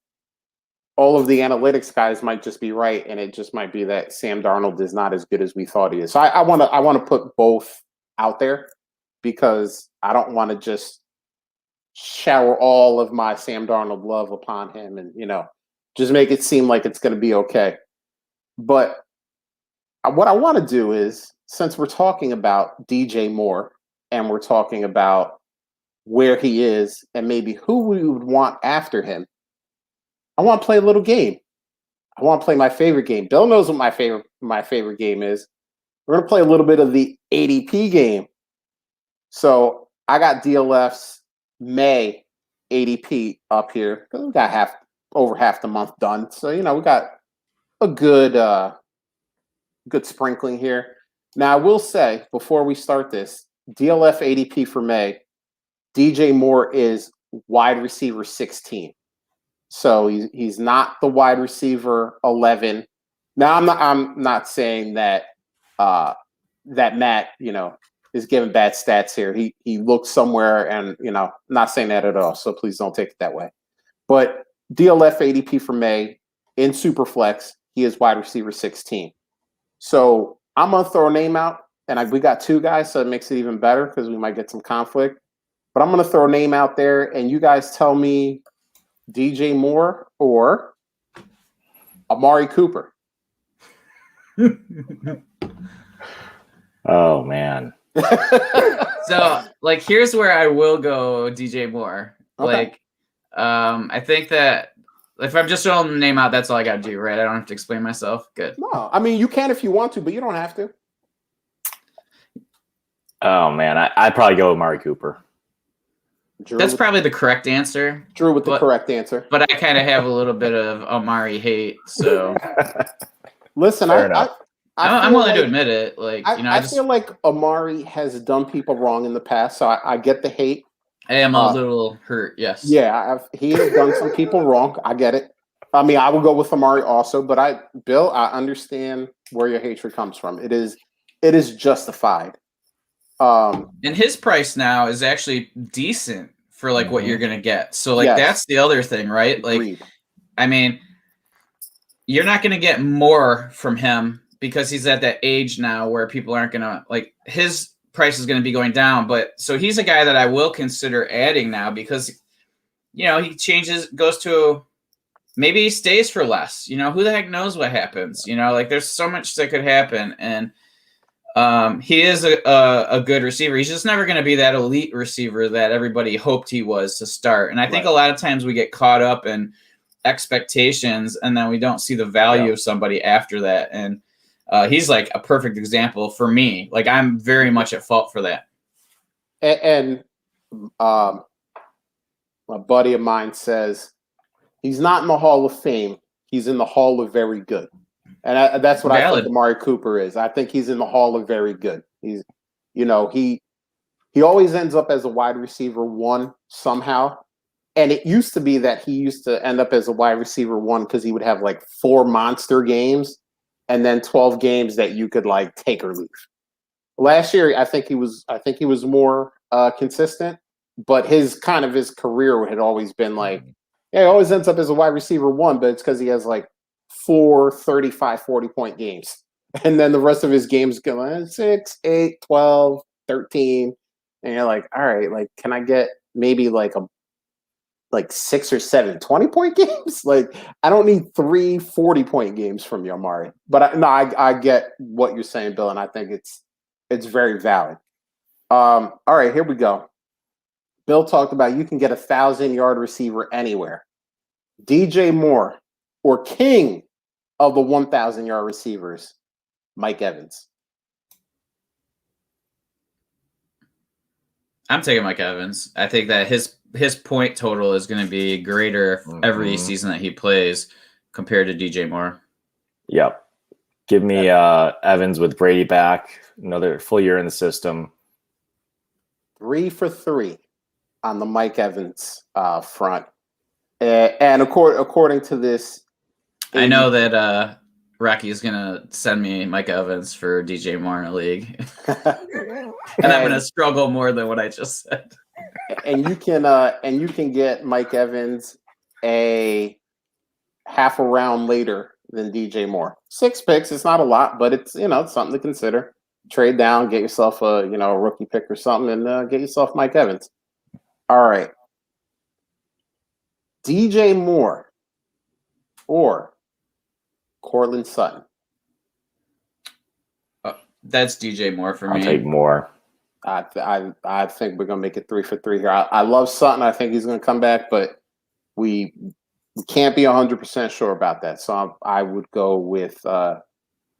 all of the analytics guys might just be right, and it just might be that Sam Darnold is not as good as we thought he is. So I want to put both out there, because I don't want to just shower all of my Sam Darnold love upon him and, just make it seem like it's going to be okay. But what I want to do is, since we're talking about DJ Moore and we're talking about where he is and maybe who we would want after him, I want to play a little game. I want to play my favorite game. Bill knows what my favorite game is. We're going to play a little bit of the ADP game. So I got DLF's May ADP up here. We got over half the month done. So, we got a good sprinkling here. Now, I will say, before we start this, DLF ADP for May, DJ Moore is wide receiver 16. So he's not the wide receiver 11. Now, I'm not saying that that Matt, is giving bad stats here. He looks somewhere, and not saying that at all. So please don't take it that way. But DLF ADP for May in Superflex, he is wide receiver 16. So I'm gonna throw a name out, and we got two guys, so it makes it even better because we might get some conflict. But I'm gonna throw a name out there, and you guys tell me DJ Moore or Amari Cooper. Oh man. So, here's where I will go DJ Moore. Okay. I think that if I'm just throwing the name out, that's all I got to do, right? I don't have to explain myself. Good. No, I mean, you can if you want to, but you don't have to. Oh man, I'd probably go with Amari Cooper. That's probably the correct answer. Drew with the correct answer. But I kind of have a little bit of Amari hate, so. Listen, I'm willing to admit it. I feel like Amari has done people wrong in the past, so I get the hate. I am a little hurt, yes. Yeah, he has done some people wrong. I get it. I mean, I would go with Amari also, but Bill, I understand where your hatred comes from. It is justified. And his price now is actually decent for what you're gonna get. So yes. That's the other thing, right? Agreed. I mean, you're not gonna get more from him because he's at that age now where people aren't gonna his price is gonna be going down. But so he's a guy that I will consider adding now because he goes to maybe he stays for less. Who the heck knows what happens? There's so much that could happen, and he is a good receiver. He's just never going to be that elite receiver that everybody hoped he was to start. And I think a lot of times we get caught up in expectations and then we don't see the value of somebody after that. And he's a perfect example for me. I'm very much at fault for that. And a buddy of mine says he's not in the Hall of Fame. He's in the Hall of Very Good. And that's what I think Amari Cooper is. I think he's in the Hall of Very Good. He's, he always ends up as a wide receiver 1 somehow. And it used to be that he used to end up as a wide receiver 1 because he would have 4 monster games and then 12 games that you could take or leave. Last year, I think he was more consistent, but his career had always been he always ends up as a wide receiver 1, but it's because he has 4 35 40-point games, and then the rest of his games go 6 8 12 13, and you're all right, can I get maybe 6 or 7 20-point games? I don't need 3 40-point games from you, Amari. But I get what you're saying, Bill, and I think it's very valid. All right, here we go. Bill talked about you can get a 1,000-yard receiver anywhere. DJ Moore or king of the 1,000-yard receivers, Mike Evans. I'm taking Mike Evans. I think that his point total is going to be greater every season that he plays compared to DJ Moore. Yep. Give me Evans with Brady back, another full year in the system. 3 for 3 on the Mike Evans front. And according to this, I know that Rocky is gonna send me Mike Evans for DJ Moore in a league, and I'm gonna struggle more than what I just said. And you can get Mike Evans a half a round later than DJ Moore. 6 picks, it's not a lot, but it's it's something to consider. Trade down, get yourself a rookie pick or something, and get yourself Mike Evans. All right, DJ Moore or Cortland Sutton. That's DJ Moore for me. I'll take Moore. I think we're gonna make it 3 for 3 here. I love Sutton. I think he's gonna come back, but we can't be 100% sure about that. So I would go with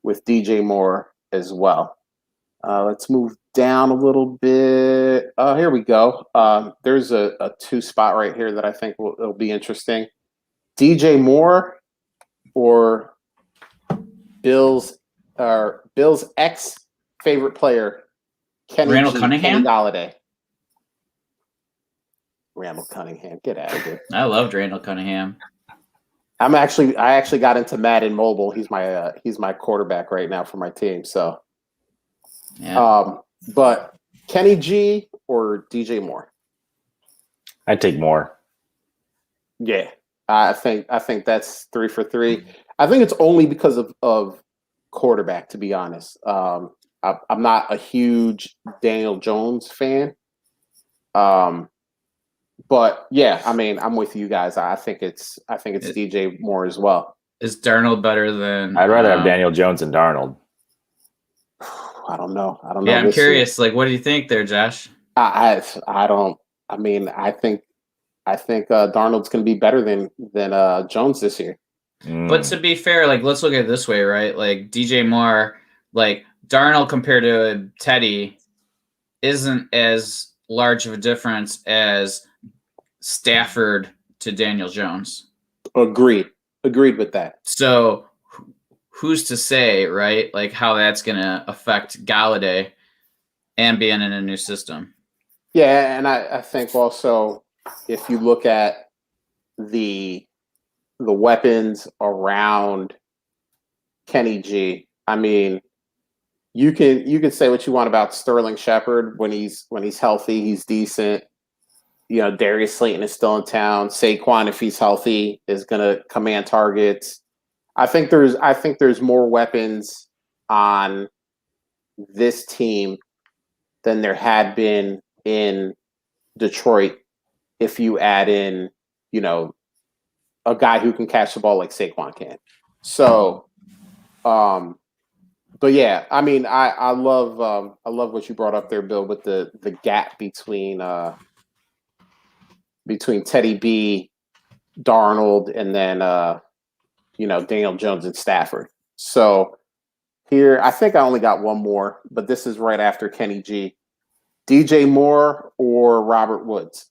DJ Moore as well. Let's move down a little bit. Here we go. There's a 2 spot right here that I think it'll be interesting. DJ Moore or Bill's ex favorite player, Randall Cunningham? Kenny Galladay. Randall Cunningham, get out of here. I loved Randall Cunningham. I actually got into Madden Mobile. He's my quarterback right now for my team. So, yeah. But Kenny G or DJ Moore? I'd take Moore. Yeah, I think that's 3 for 3. I think it's only because of quarterback, to be honest. I'm not a huge Daniel Jones fan. But yeah, I mean, I'm with you guys. I think it's DJ Moore as well. Is Darnold better than? I'd rather have Daniel Jones than Darnold. I don't know. Yeah, I'm curious. Like, what do you think there, Josh? I don't. I mean, I think Darnold's going to be better than Jones this year. But to be fair, like, let's look at it this way, right? Like, DJ Moore, like Darnold compared to Teddy, isn't as large of a difference as Stafford to Daniel Jones. Agreed with that. So who's to say, right? Like how that's going to affect Galladay and being in a new system. Yeah, and I think also if you look at the weapons around Kenny G, I mean, you can say what you want about Sterling Shepard when he's healthy, he's decent. You know, Darius Slayton is still in town. Saquon, if he's healthy, is going to command targets. I think there's more weapons on this team than there had been in Detroit if you add in, you know, a guy who can catch the ball like Saquon can. So, but yeah, I mean, I love what you brought up there, Bill, with the gap between Teddy B, Darnold, and then you know, Daniel Jones and Stafford. So here, I think I only got one more, but this is right after Kenny G. DJ Moore or Robert Woods?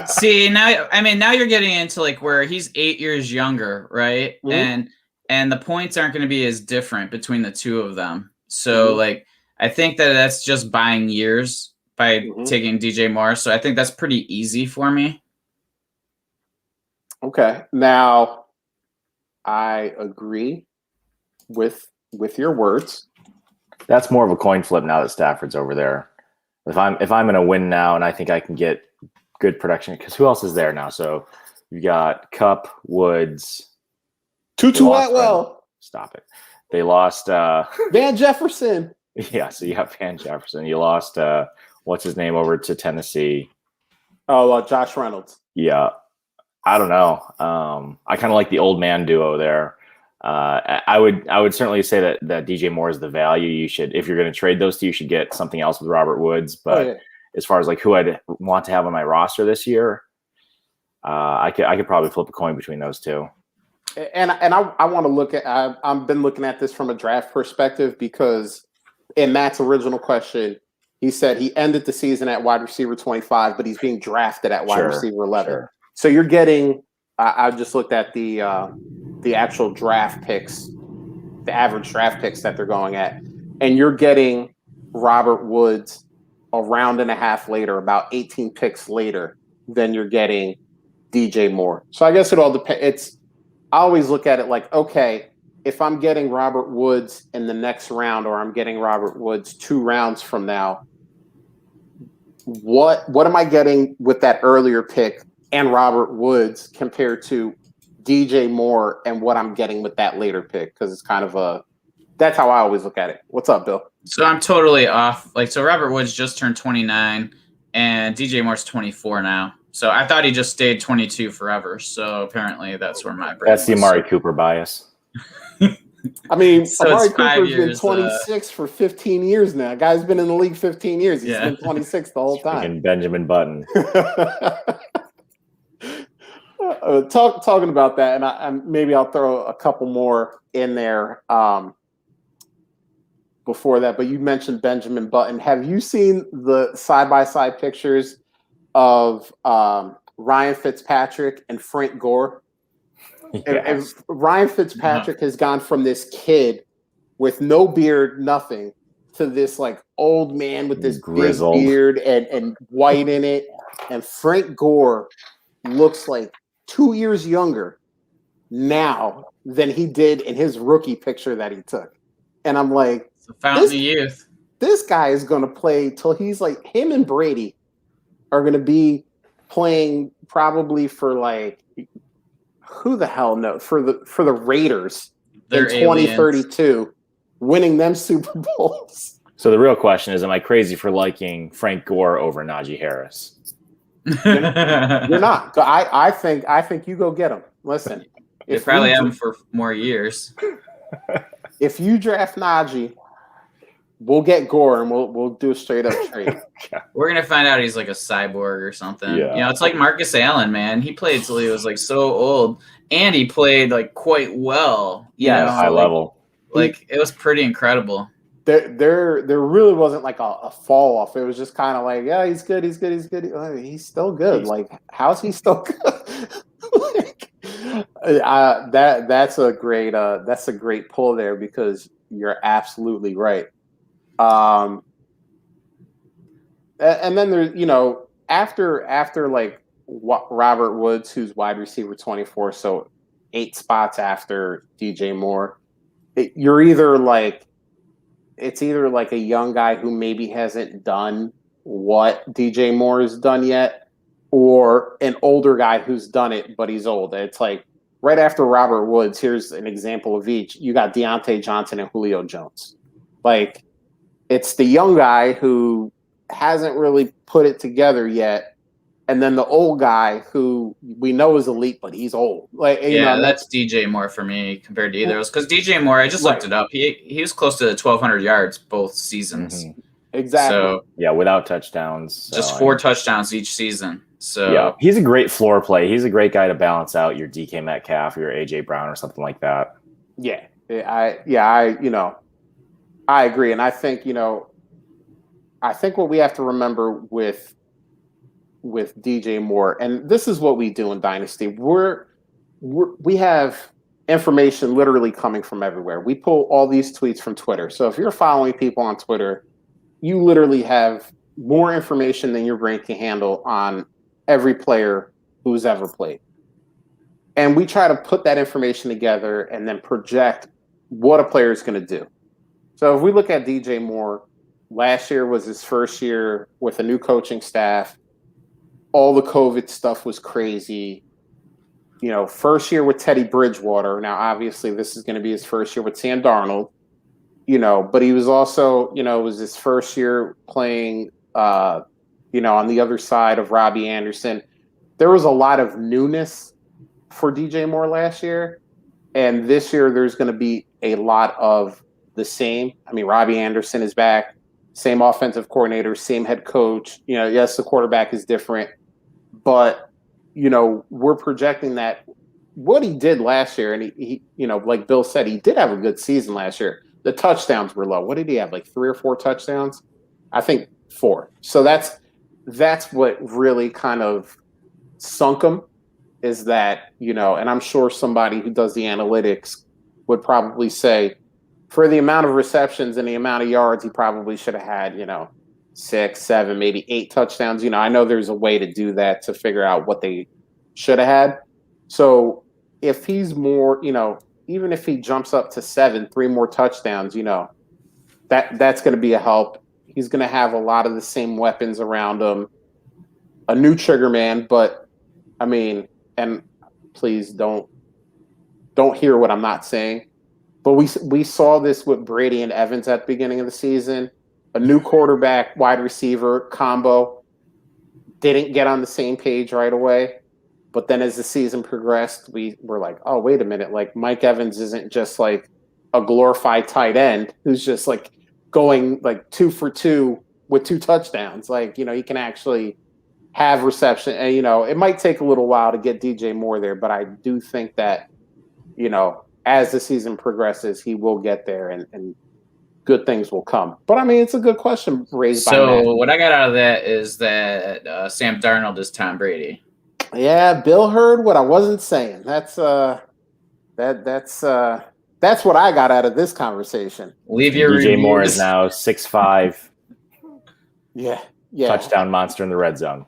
See, now you're getting into like where he's 8 years younger, right? Mm-hmm. And the points aren't going to be as different between the two of them. So like, I think that's just buying years by taking DJ Moore. So I think that's pretty easy for me. Okay. Now, I agree with your words. That's more of a coin flip now that Stafford's over there. If I'm going to win now and I think I can get good production, because who else is there now? So you got Kupp, Woods, Tutu Atwell. Stop it. They lost Van Jefferson. Yeah, so you have Van Jefferson. You lost what's his name over to Tennessee? Oh, Josh Reynolds. Yeah, I don't know. I kind of like the old man duo there. I would certainly say that DJ Moore is the value. You should, if you're going to trade those two, you should get something else with Robert Woods. But as far as like who I'd want to have on my roster this year, I could probably flip a coin between those two. And I want to look at. I've been looking at this from a draft perspective because in Matt's original question, he said he ended the season at wide receiver 25, but he's being drafted at wide receiver 11. Sure. So you're getting. I just looked at the actual draft picks, the average draft picks that they're going at, and you're getting Robert Woods a round and a half later, about 18 picks later than you're getting DJ Moore. So I guess it all depends. I always look at it like, okay, if I'm getting Robert Woods in the next round or I'm getting Robert Woods 2 rounds from now, what am I getting with that earlier pick and Robert Woods compared to DJ Moore and what I'm getting with that later pick? Because it's kind of that's how I always look at it. What's up, Bill? So I'm totally off. Like, so Robert Woods just turned 29 and DJ Moore's 24 now. So I thought he just stayed 22 forever. So apparently that's where my brain That's the was. Amari Cooper bias. I mean, So Amari it's 5 Cooper's been years, 26 for 15 years now. Guy's been in the league 15 years. He's Yeah. been 26 the whole time. Freaking Benjamin Button. Talking about that, and maybe I'll throw a couple more in there before that. But you mentioned Benjamin Button. Have you seen the side-by-side pictures of Ryan Fitzpatrick and Frank Gore? And Ryan Fitzpatrick has gone from this kid with no beard, nothing, to this like old man with this grizzled big beard and white in it. And Frank Gore looks like 2 years younger now than he did in his rookie picture that he took. And I'm like, it's a fountain of youth. This guy is going to play till he's like, him and Brady are going to be playing probably for like, who the hell knows, for the Raiders in 2032, winning them Super Bowls. So the real question is, am I crazy for liking Frank Gore over Najee Harris? You're not. I think you go get him. Listen, they probably have him for more years. If you draft Najee, we'll get Gore and we'll do a straight up trade. We're gonna find out he's like a cyborg or something. Yeah. You know, it's like Marcus Allen, man. He played till he was like so old, and he played like quite well. Yeah, high level. Like it was pretty incredible. There really wasn't like a fall off. It was just kind of like, yeah, he's good. He's still good. Like, how's he still good? That's a great pull there, because you're absolutely right. And then there's, you know, after like Robert Woods, who's wide receiver 24, so 8 spots after DJ Moore, it's either like a young guy who maybe hasn't done what DJ Moore has done yet, or an older guy who's done it, but he's old. It's like right after Robert Woods, here's an example of each. You got Deontay Johnson and Julio Jones. Like, it's the young guy who hasn't really put it together yet, and then the old guy who we know is elite, but he's old. Like, you know, that's DJ Moore for me compared to either of those. Because DJ Moore, I just looked it up. He was close to 1,200 yards both seasons. Mm-hmm. Exactly. So, yeah, without touchdowns. Just 4 touchdowns each season. So yeah, he's a great floor play. He's a great guy to balance out your DK Metcalf or your AJ Brown or something like that. Yeah, I agree, and I think what we have to remember with DJ Moore, and this is what we do in Dynasty. We have information literally coming from everywhere. We pull all these tweets from Twitter. So if you're following people on Twitter, you literally have more information than your brain can handle on every player who's ever played. And we try to put that information together and then project what a player is going to do. So if we look at DJ Moore, last year was his first year with a new coaching staff. All the COVID stuff was crazy. You know, first year with Teddy Bridgewater. Now, obviously, this is going to be his first year with Sam Darnold. You know, but he was also, it was his first year playing, on the other side of Robbie Anderson. There was a lot of newness for DJ Moore last year. And this year, there's going to be a lot of the same. I mean, Robbie Anderson is back. Same offensive coordinator, same head coach. You know, yes, the quarterback is different. But, we're projecting that what he did last year, and he like Bill said, he did have a good season last year. The touchdowns were low. What did he have, like 3 or 4 touchdowns? I think 4. So that's what really kind of sunk him, is that, and I'm sure somebody who does the analytics would probably say, for the amount of receptions and the amount of yards, he probably should have had, 6, 7, maybe 8 touchdowns. I know there's a way to do that to figure out what they should have had. So if he's more, even if he jumps up to 7, 3 more touchdowns, that's going to be a help. He's going to have a lot of the same weapons around him. A new trigger man, but I mean, and please don't hear what I'm not saying. But we saw this with Brady and Evans at the beginning of the season. A new quarterback, wide receiver combo didn't get on the same page right away. But then as the season progressed, we were like, oh, wait a minute. Like Mike Evans isn't just like a glorified tight end who's just like going like 2 for 2 with 2 touchdowns. Like, he can actually have reception. And, it might take a little while to get DJ Moore there, but I do think that, as the season progresses, he will get there and good things will come. But I mean, it's a good question raised by Matt. So what I got out of that is that Sam Darnold is Tom Brady. Yeah, Bill heard what I wasn't saying. That's what I got out of this conversation. Leave your DJ Moore reviews. is now 6'5". Yeah. Touchdown monster in the red zone.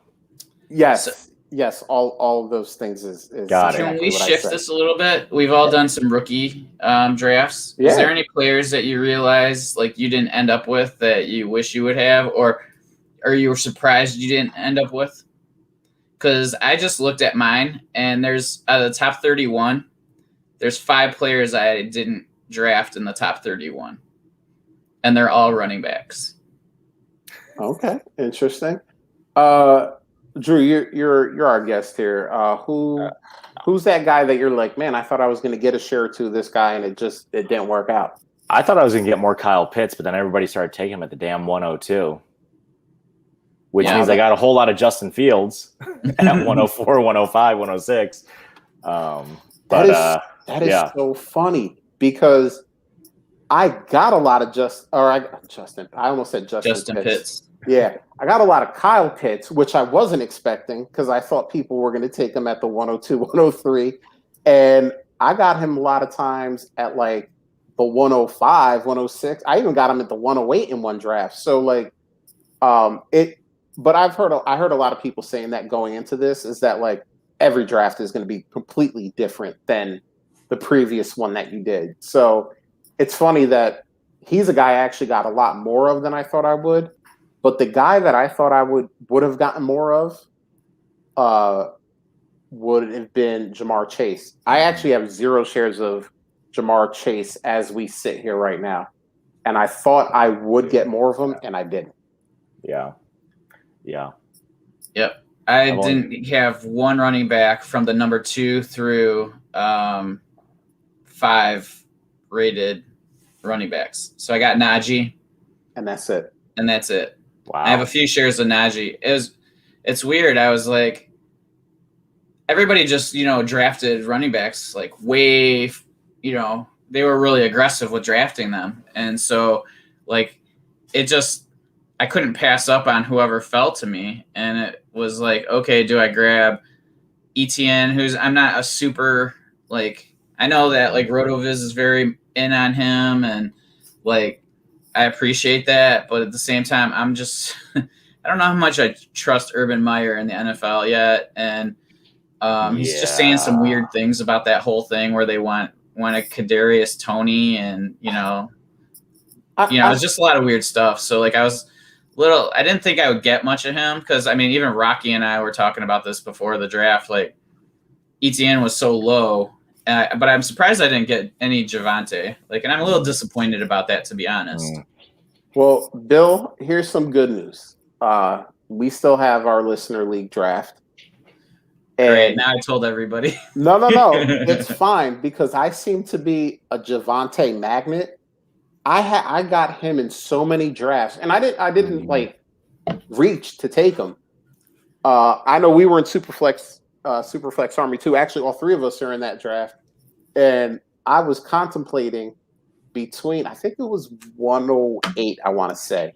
Yes. Yes, all of those things is Got it. Can exactly we what I shift said. this a little bit? We've all done some rookie drafts. Yeah. Is there any players that you realize like you didn't end up with that you wish you would have, or you were surprised you didn't end up with? Because I just looked at mine, and there's out of the top 31, there's 5 players I didn't draft in the top 31, and they're all running backs. Okay, interesting. Drew, you're our guest here. Who's that guy that you're like, man, I thought I was going to get a share or two of this guy, and it didn't work out? I thought I was going to get more Kyle Pitts, but then everybody started taking him at the damn 102, which means I got a whole lot of Justin Fields at 104, 105, 106. That is so funny because I got a lot of Justin. I almost said Justin Pitts. Yeah, I got a lot of Kyle Pitts, which I wasn't expecting because I thought people were going to take him at the 102, 103. And I got him a lot of times at like the 105, 106. I even got him at the 108 in one draft. So like but I heard a lot of people saying that going into this is that like every draft is going to be completely different than the previous one that you did. So it's funny that he's a guy I actually got a lot more of than I thought I would. But the guy that I thought I would have gotten more of would have been Jamar Chase. I actually have 0 shares of Jamar Chase as we sit here right now. And I thought I would get more of him, and I didn't. Yeah. Yep. I didn't have one running back from the number 2 through 5 rated running backs. So I got Najee. And that's it. Wow. I have a few shares of Najee. It's weird. I was like, everybody just, drafted running backs like way, they were really aggressive with drafting them. And so like, I couldn't pass up on whoever fell to me. And it was like, okay, do I grab ETN, I'm not a super, like, I know that like RotoViz is very in on him and like, I appreciate that, but at the same time, I'm just I don't know how much I trust Urban Meyer in the NFL yet, and he's just saying some weird things about that whole thing where they want a Kadarius Toney, and it's just a lot of weird stuff. So like I didn't think I would get much of him because I mean even Rocky and I were talking about this before the draft. Like ETN was so low. But I'm surprised I didn't get any Javonte. And I'm a little disappointed about that, to be honest. Well, Bill, here's some good news. We still have our listener league draft. And great. Now I told everybody. No. It's fine because I seem to be a Javonte magnet. I got him in so many drafts, and I didn't like reach to take him. I know we were in Superflex Army too. Actually, all 3 of us are in that draft. And I was contemplating between, I think it was 108, I want to say,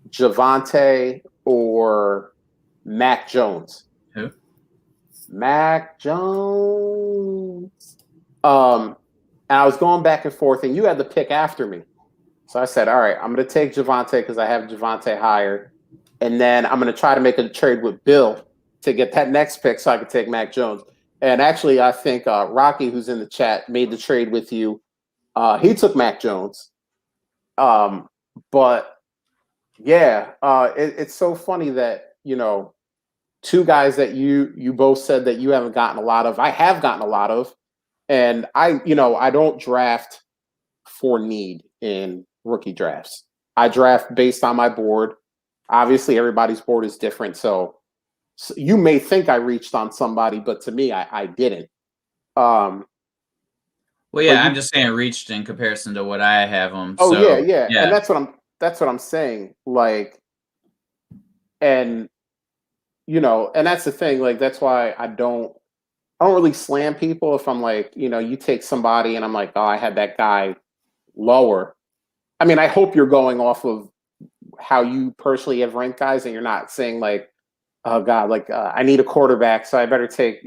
Javonte or Mac Jones. Who? Mac Jones. And I was going back and forth, and you had the pick after me. So I said, all right, I'm going to take Javonte because I have Javonte higher. And then I'm going to try to make a trade with Bill to get that next pick so I could take Mac Jones. And actually, I think Rocky, who's in the chat, made the trade with you. He took Mac Jones. But, yeah, it's so funny that, 2 guys that you both said that you haven't gotten a lot of. I have gotten a lot of. And I don't draft for need in rookie drafts. I draft based on my board. obviously everybody's board is different. So you may think I reached on somebody, but to me, I didn't. Well, yeah, I'm just saying reached in comparison to what I have them. Oh, so, yeah. And that's what I'm saying. Like, and and that's the thing. Like, that's why I don't really slam people if I'm like, you take somebody and I'm like, oh, I had that guy lower. I mean, I hope you're going off of how you personally have ranked guys, and you're not saying like, oh God, like I need a quarterback, so I better take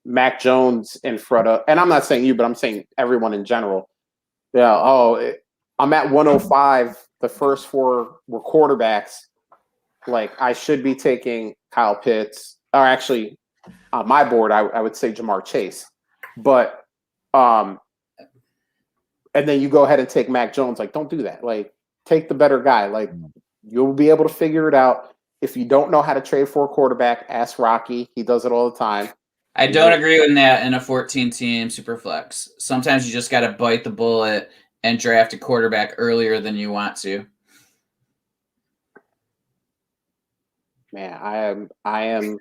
Mac Jones in front of. And I'm not saying you, but I'm saying everyone in general. Yeah. I'm at 105. The first 4 were quarterbacks. Like I should be taking Kyle Pitts, or actually, on my board, I would say Jamar Chase, but and then you go ahead and take Mac Jones. Like, don't do that. Like, take the better guy. Like, you'll be able to figure it out. If you don't know how to trade for a quarterback, ask Rocky. He does it all the time. I don't agree with that in a 14-team Superflex. Sometimes you just got to bite the bullet and draft a quarterback earlier than you want to. Man, I am.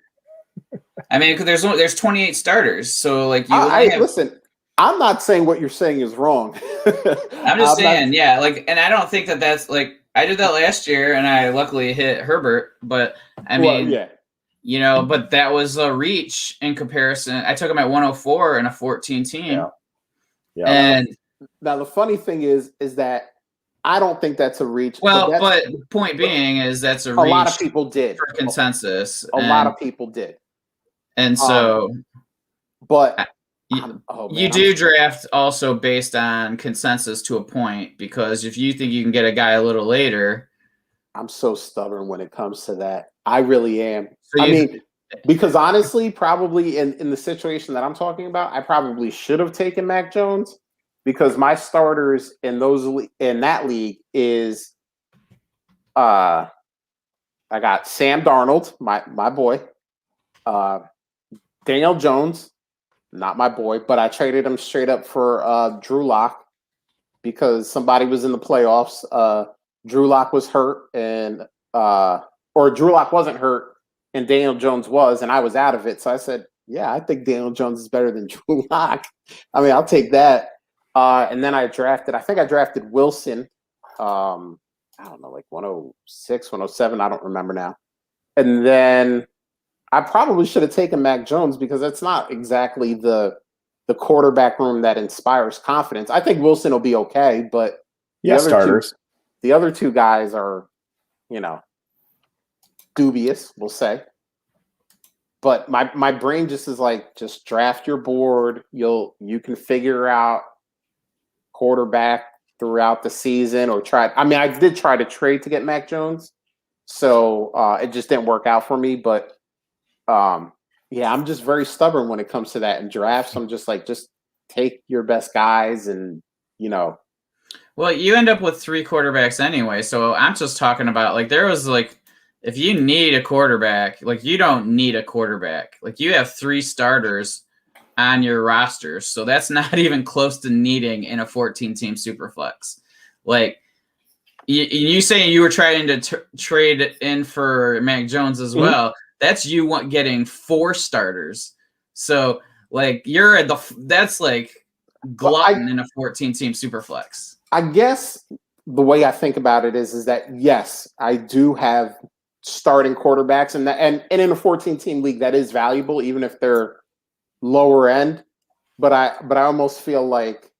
I mean, there's 28 starters, so like listen. I'm not saying what you're saying is wrong. I'm just saying, yeah. Like, and I don't think that's like I did that last year, and I luckily hit Herbert. But I mean, yeah. But that was a reach in comparison. I took him at 104 in a 14 team. Yeah. And now the funny thing is that I don't think that's a reach. Well, but point being is that's a reach. A lot of people did for consensus. A lot of people did, and so, but. You do draft also based on consensus to a point, because if you think you can get a guy a little later. I'm so stubborn when it comes to that. I really am. Because honestly, probably in the situation that I'm talking about, I probably should have taken Mac Jones, because my starters in that league is I got Sam Darnold, my boy, Daniel Jones. Not my boy, but I traded him straight up for Drew Lock, because somebody was in the playoffs. Drew Lock was hurt, or Drew Lock wasn't hurt, and Daniel Jones was, and I was out of it. So I said, yeah, I think Daniel Jones is better than Drew Lock. I mean, I'll take that. And then I think I drafted Wilson. I don't know, like 106, 107. I don't remember now. And then I probably should have taken Mac Jones, because that's not exactly the quarterback room that inspires confidence. I think Wilson will be okay, but the other two guys are, dubious, we'll say. But my brain just is like, just draft your board. You can figure out quarterback throughout the season, or try. I mean, I did try to trade to get Mac Jones, so it just didn't work out for me, but. Yeah, I'm just very stubborn when it comes to that in drafts. I'm just like, just take your best guys, and Well, you end up with 3 quarterbacks anyway. So I'm just talking about, like, there was like, if you need a quarterback, like, you don't need a quarterback. Like, you have 3 starters on your roster, so that's not even close to needing in a 14-team Superflex. Like, you saying you were trying to trade in for Mac Jones as well. That's you getting 4 starters. So like that's like glutton in a 14-team Superflex. I guess the way I think about it is that, yes, I do have starting quarterbacks, and in a 14-team league that is valuable, even if they're lower end. But I almost feel like,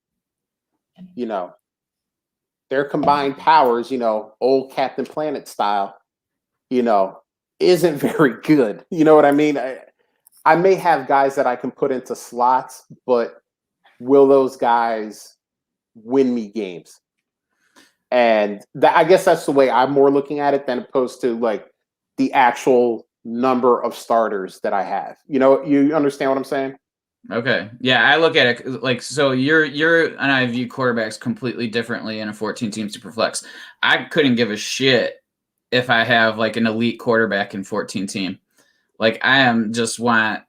their combined powers, old Captain Planet style, isn't very good. You know what I mean? I may have guys that I can put into slots, but will those guys win me games? And I guess that's the way I'm more looking at it, than opposed to like the actual number of starters that I have. You understand what I'm saying? Okay. Yeah, I look at it like, so you're and I view quarterbacks completely differently in a 14-team Superflex. I couldn't give a shit if I have like an elite quarterback in 14-team. Like, I just want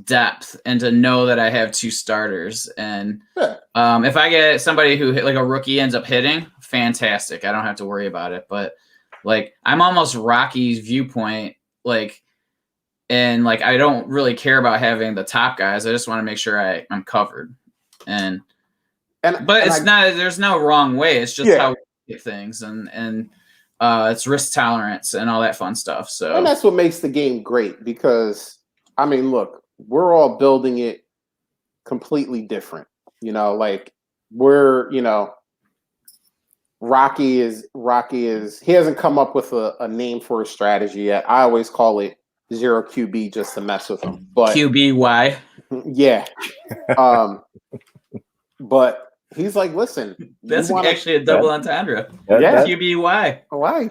depth and to know that I have 2 starters. And if I get somebody who hit, like a rookie ends up hitting, fantastic. I don't have to worry about it. But Like I'm almost Rocky's viewpoint, like, and like I don't really care about having the top guys. I just want to make sure I'm covered. But it's not. There's no wrong way. It's just how we get things, and it's risk tolerance and all that fun stuff. So, and that's what makes the game great because I mean, look, we're all building it completely different. You know, like we're, you know, Rocky is he hasn't come up with a name for a strategy yet. I always call it 0 QB just to mess with him. But QBY. Yeah. But he's like, listen, that's actually a double entendre. Yeah. QBY. Why?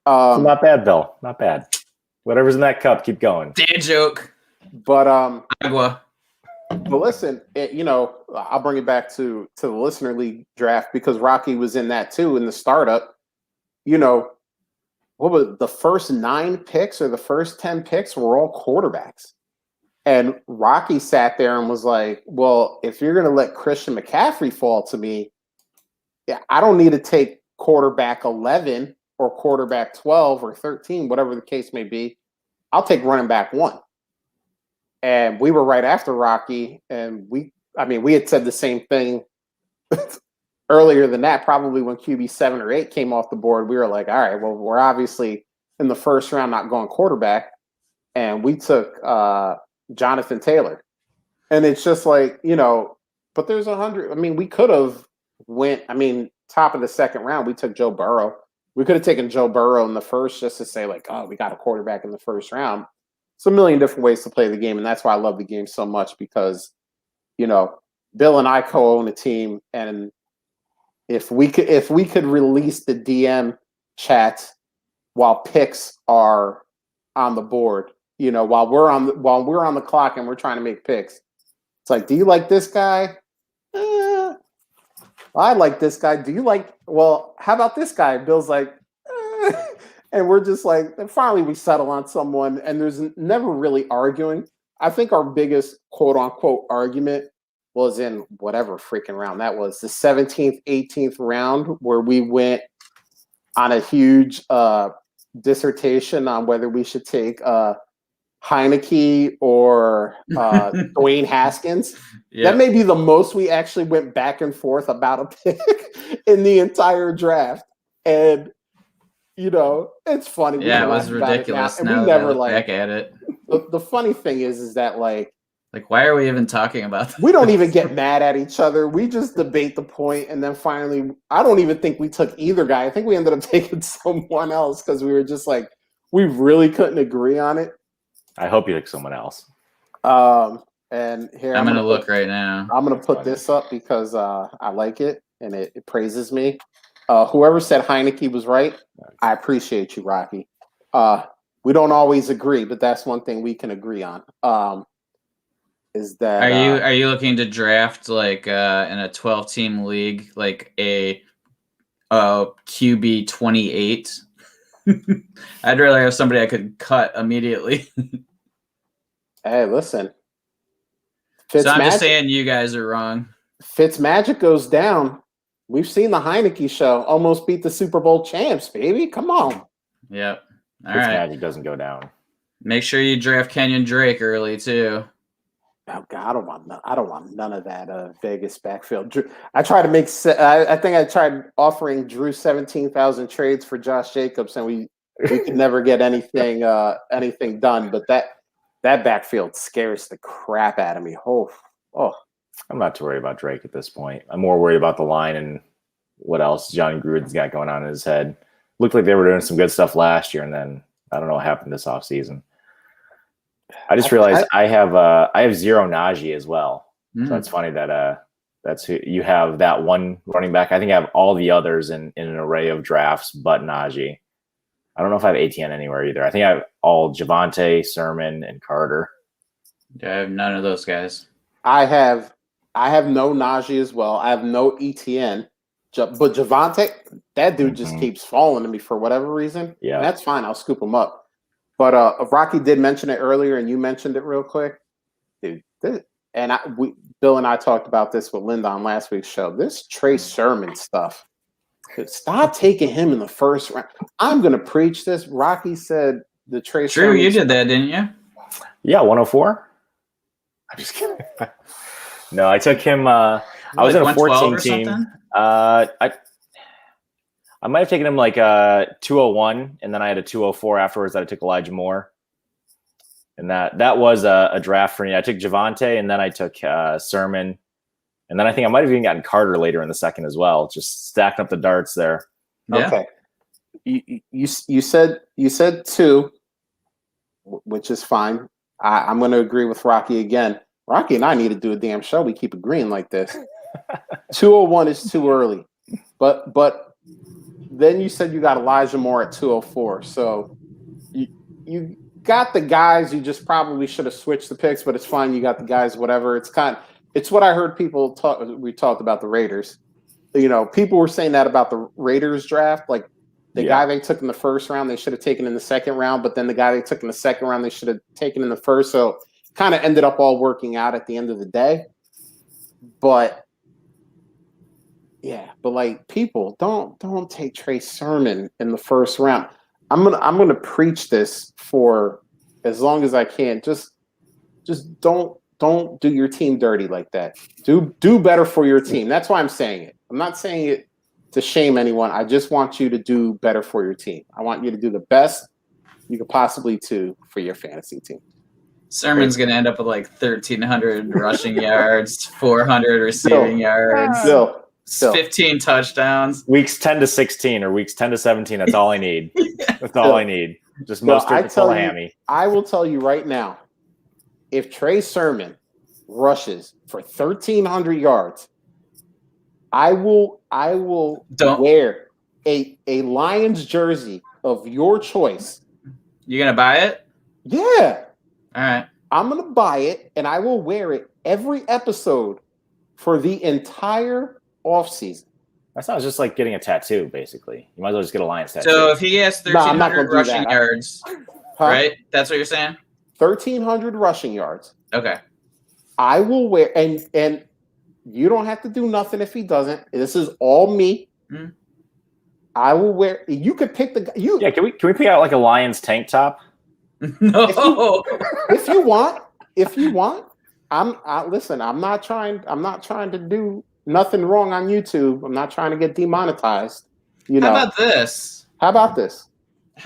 Not bad, Bill. Not bad. Whatever's in that cup, keep going. Dad joke. But Agua. But listen, you know, I'll bring it back to the listener league draft because Rocky was in that too in the startup. You know, what was the first 9 picks or the first 10 picks were all quarterbacks. And Rocky sat there and was like, well, if you're going to let Christian McCaffrey fall to me, yeah, I don't need to take quarterback 11 or quarterback 12 or 13, whatever the case may be. I'll take running back 1. And we were right after Rocky. And we had said the same thing earlier than that, probably when QB 7 or 8 came off the board. We were like, all right, well, we're obviously in the first round not going quarterback. And we took Jonathan Taylor. And it's just like, you know, but there's 100. I mean, we could have top of the second round, we took Joe Burrow. We could have taken Joe Burrow in the first just to say like, oh, we got a quarterback in the first round. It's a million different ways to play the game. And that's why I love the game so much because, you know, Bill and I co-own a team. And if we could release the DM chat while picks are on the board, you know, while we're on the clock and we're trying to make picks, it's like, do you like this guy? I like this guy. Do you like? Well, how about this guy? Bill's like, and we're just like. And finally, we settle on someone, and there's never really arguing. I think our biggest quote unquote argument was in whatever freaking round that was, the 17th, 18th round, where we went on a huge dissertation on whether we should take Heineke or Dwayne Haskins. Yep. That may be the most we actually went back and forth about a pick in the entire draft. And, you know, it's funny. Yeah, it was ridiculous. And we never back at it. The funny thing is that like, why are we even talking about this? We don't even get mad at each other. We just debate the point, and then finally, I don't even think we took either guy. I think we ended up taking someone else because we were just like, we really couldn't agree on it. I hope you took someone else. And here I'm gonna look right now. I'm gonna put this up because I like it and it praises me. Whoever said Heineke was right, I appreciate you, Rocky. We don't always agree, but that's one thing we can agree on. Is that are you looking to draft like in a 12-team league like a QB 28? I'd rather have somebody I could cut immediately. Hey, listen. So I'm just saying you guys are wrong. Fitz magic goes down. We've seen the Heineke show almost beat the Super Bowl champs, baby. Come on. Yep. All Fitz right. magic doesn't go down. Make sure you draft Kenyon Drake early too. Oh God, I don't want none of that Vegas backfield. Drew, I tried to make. I think I tried offering Drew 17,000 trades for Josh Jacobs, and we could never get anything done. But that backfield scares the crap out of me. Oh. I'm not too worried about Drake at this point. I'm more worried about the line and what else John Gruden's got going on in his head. Looked like they were doing some good stuff last year, and then I don't know what happened this offseason. I just realized I have 0 Najee as well. So it's funny that that's who you have, that one running back. I think I have all the others in an array of drafts but Najee. I don't know if I have ATN anywhere either. I think I have all Javonte, Sermon, and Carter. Yeah, I have none of those guys. I have no Najee as well. I have no ETN. But Javonte, that dude just keeps falling to me for whatever reason. Yeah. And that's fine. I'll scoop him up. But Rocky did mention it earlier, and you mentioned it real quick. Dude, Bill and I talked about this with Linda on last week's show. This Trey Sermon stuff Stop taking him in the first round. I'm gonna preach this. Rocky said the Trey True, Sermon you did that, didn't you? Yeah, 104. I'm just kidding. No, I took him. I was in a 14 team. Something? I might have taken him like 201, and then I had a 204 afterwards that I took Elijah Moore. And that was a draft for me. I took Javonte, and then I took Sermon. And then I think I might have even gotten Carter later in the second as well. Just stacking up the darts there. Yeah. Okay. You said 2, which is fine. I'm going to agree with Rocky again. Rocky and I need to do a damn show. We keep agreeing like this. 201 is too early. But then you said you got Elijah Moore at 204. So you got the guys. You just probably should have switched the picks, but it's fine. You got the guys, whatever. It's what I heard people talk. We talked about the Raiders. People were saying that about the Raiders draft. Like the guy they took in the first round, they should have taken in the second round. But then the guy they took in the second round, they should have taken in the first. So kind of ended up all working out at the end of the day. But yeah, like people don't take Trey Sermon in the first round. I'm gonna preach this for as long as I can. Just don't do your team dirty like that. Do better for your team. That's why I'm saying it. I'm not saying it to shame anyone. I just want you to do better for your team. I want you to do the best you could possibly do for your fantasy team. Sermon's going to end up with like 1,300 rushing yards, 400 receiving yards, Still. 15 touchdowns. Weeks 10 to 16 or weeks 10 to 17. That's all I need. That's all I need. Just Mostert to pull a hammy. I will tell you right now, if Trey Sermon rushes for 1,300 yards, I will wear a Lions jersey of your choice. You gonna buy it? Yeah. All right. I'm gonna buy it and I will wear it every episode for the entire offseason. That sounds just like getting a tattoo, basically. You might as well just get a Lions tattoo. So if he has 1,300 rushing yards, right? That's what you're saying? 1,300 rushing yards. Okay. I will wear, and you don't have to do nothing if he doesn't. This is all me. Mm. I will wear. You could pick the. Yeah. Can we pick out like a Lions tank top? No. If you want. Listen. I'm not trying to do nothing wrong on YouTube. I'm not trying to get demonetized. How about this? How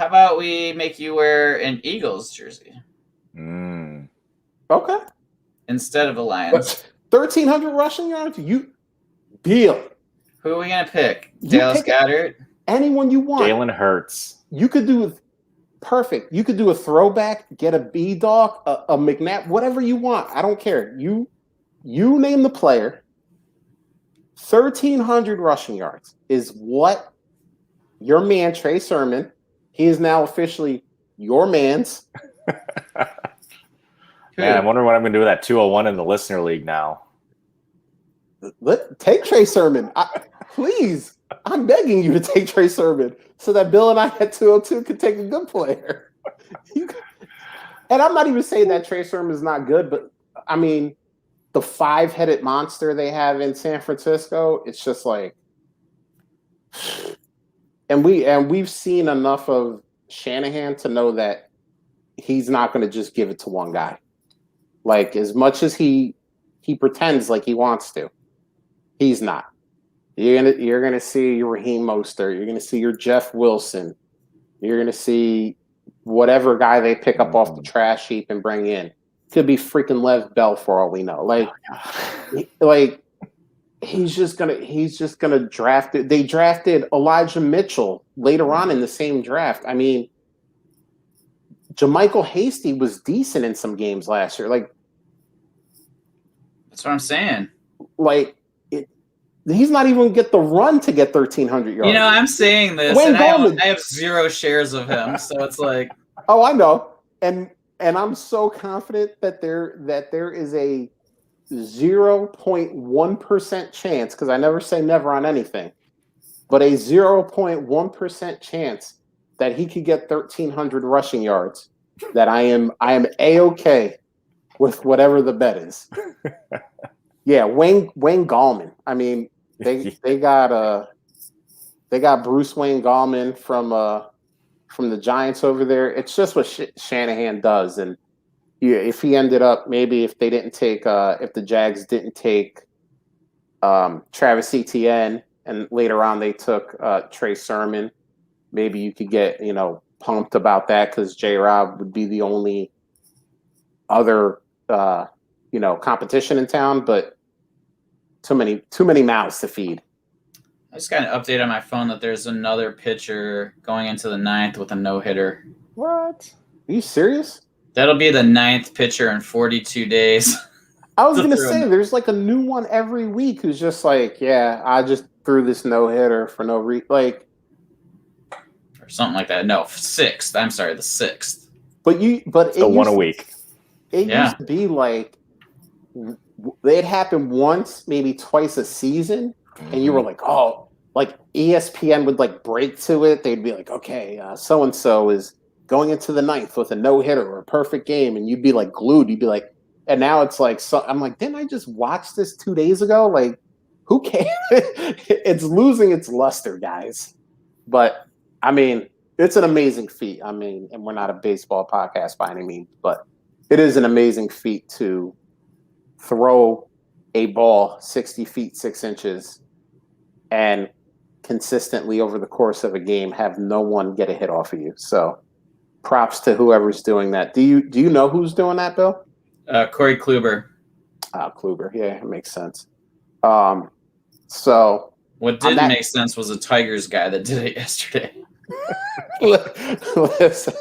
about we make you wear an Eagles jersey? Okay. Instead of a Lions. 1,300 rushing yards? Deal. Who are we going to pick? Dallas Goedert? Anyone you want. Jalen Hurts. You could do perfect. You could do a throwback, get a B-Dog, a McNabb, whatever you want. I don't care. You name the player. 1,300 rushing yards is what your man, Trey Sermon, he is now officially your man's. Man, I'm wondering what I'm going to do with that 201 in the listener league now. Take Trey Sermon. Please. I'm begging you to take Trey Sermon so that Bill and I at 202 could take a good player. And I'm not even saying that Trey Sermon is not good, but I mean, the 5-headed monster they have in San Francisco, it's just like, and we've seen enough of Shanahan to know that he's not going to just give it to one guy. Like, as much as he pretends like he wants to, he's not. You're gonna see Raheem Mostert. You're gonna see your Jeff Wilson. You're gonna see whatever guy they pick up off the trash heap and bring in. Could be freaking Lev Bell for all we know. Like he's just gonna draft it. They drafted Elijah Mitchell later on in the same draft. I mean, JaMychal Hasty was decent in some games last year. Like, that's what I'm saying. Like, he's not even going to get the run to get 1,300 yards. I'm saying this, and I have 0 shares of him, so it's like. Oh, I know, and I'm so confident that there is a 0.1% chance, because I never say never on anything, but a 0.1% chance that he could get 1,300 rushing yards. That I am A-okay with whatever the bet is. Yeah, Wayne Gallman. I mean, they got They got Bruce Wayne Gallman from the Giants over there. It's just what Shanahan does, and if he ended up if they didn't take if the Jags didn't take Travis Etienne, and later on they took Trey Sermon, maybe you could get pumped about that because J-Rob would be the only other competition in town, but too many mouths to feed. I just got an update on my phone that there's another pitcher going into the 9th with a no-hitter. What? Are you serious? That'll be the 9th pitcher in 42 days. I was going to say, there's like a new one every week who's just like, yeah, I just threw this no-hitter for no reason. Like, or something like that. No, 6th. I'm sorry, the 6th. But it one a week. It used to be like, it happened once, maybe twice a season. And you were like, oh, like ESPN would like break to it. They'd be like, okay, so-and-so is going into the 9th with a no-hitter or a perfect game. And you'd be like glued. You'd be like, and now it's like, I'm like, didn't I just watch this 2 days ago? Like, who cares? It's losing its luster, guys. But I mean, it's an amazing feat. I mean, and we're not a baseball podcast by any means, but it is an amazing feat to throw a ball 60 feet, 6 inches and consistently over the course of a game have no one get a hit off of you. So props to whoever's doing that. Do you know who's doing that, Bill? Corey Kluber. Kluber. Yeah, it makes sense. So what didn't make sense was a Tigers guy that did it yesterday. Listen,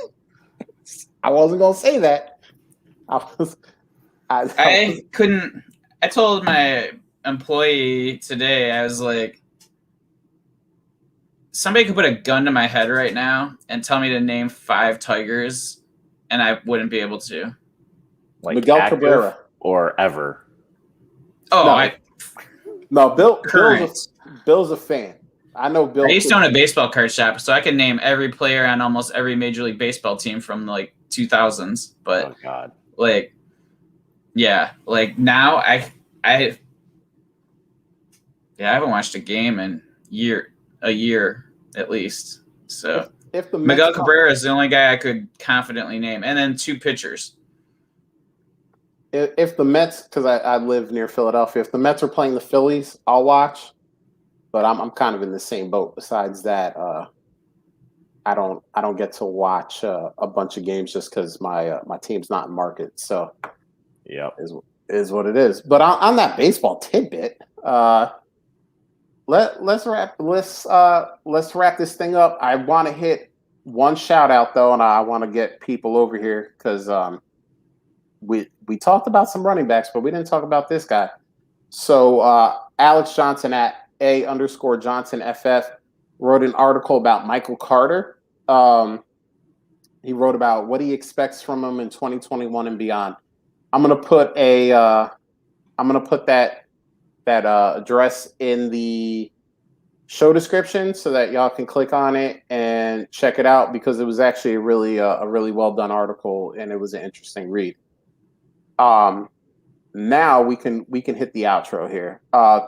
I wasn't going to say that. I couldn't. I told my employee today, I was like, somebody could put a gun to my head right now and tell me to name 5 Tigers, and I wouldn't be able to. Like Miguel Cabrera. Or ever. Oh, no. Bill's a fan. I know Bill. I used to own a baseball card shop, so I can name every player on almost every Major League Baseball team from like 2000s. But oh God, like, yeah, like now I haven't watched a game in a year at least. So if the Miguel Cabrera is the only guy I could confidently name, and then 2 pitchers. If the Mets, because I live near Philadelphia, if the Mets are playing the Phillies, I'll watch. But I'm kind of in the same boat. Besides that, I don't get to watch a bunch of games just because my team's not in market. So, yeah, is what it is. But on that baseball tidbit, let's wrap this thing up. I want to hit one shout out though, and I want to get people over here because we talked about some running backs, but we didn't talk about this guy. So Alex Johnson at @_JohnsonFF wrote an article about Michael Carter. He wrote about what he expects from him in 2021 and beyond. I'm gonna put that address in the show description so that y'all can click on it and check it out because it was actually a really well done article and it was an interesting read. Now we can hit the outro here.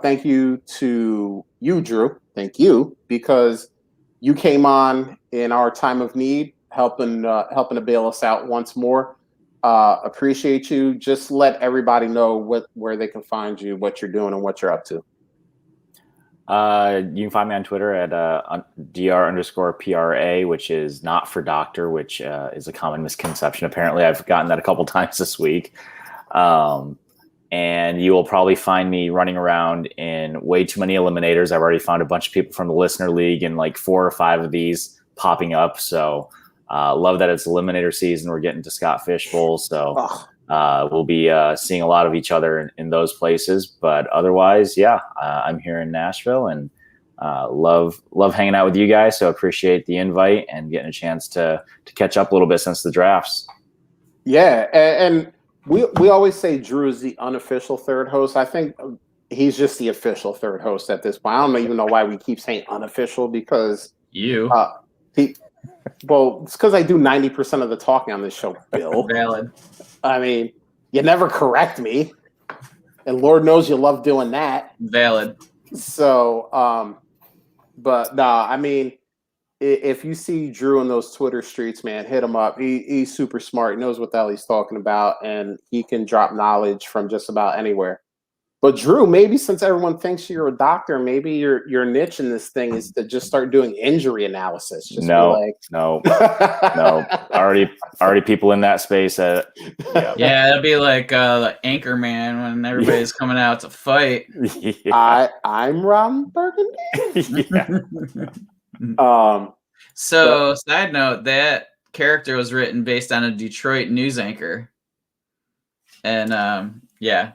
Thank you to you, Drew. Thank you because you came on in our time of need, helping to bail us out once more. Appreciate you. Just let everybody know where they can find you, what you're doing, and what you're up to. You can find me on Twitter at dr_pra, which is not for doctor, which is a common misconception. Apparently, I've gotten that a couple times this week. And you will probably find me running around in way too many eliminators. I've already found a bunch of people from the Listener League and like 4 or 5 of these popping up. So love that it's eliminator season. We're getting to Scott Fish Bowl. So we'll be seeing a lot of each other in those places. But otherwise, yeah, I'm here in Nashville and love hanging out with you guys. So appreciate the invite and getting a chance to catch up a little bit since the drafts. Yeah, and we always say Drew is the unofficial third host. I think he's just the official third host at this point. I don't even know why we keep saying unofficial because it's because I do 90% of the talking on this show, Bill. Valid. I mean, you never correct me, and Lord knows you love doing that. Valid. So, But nah, I mean, if you see Drew in those Twitter streets, man, hit him up. He's super smart. He knows what the hell he's talking about, and he can drop knowledge from just about anywhere. But Drew, maybe since everyone thinks you're a doctor, maybe your niche in this thing is to just start doing injury analysis. Just No. Already people in that space. Yeah, it'd be like the anchor man when everybody's coming out to fight. Yeah. I'm Ron Burgundy. Yeah. So, side note, that character was written based on a Detroit news anchor, and yeah,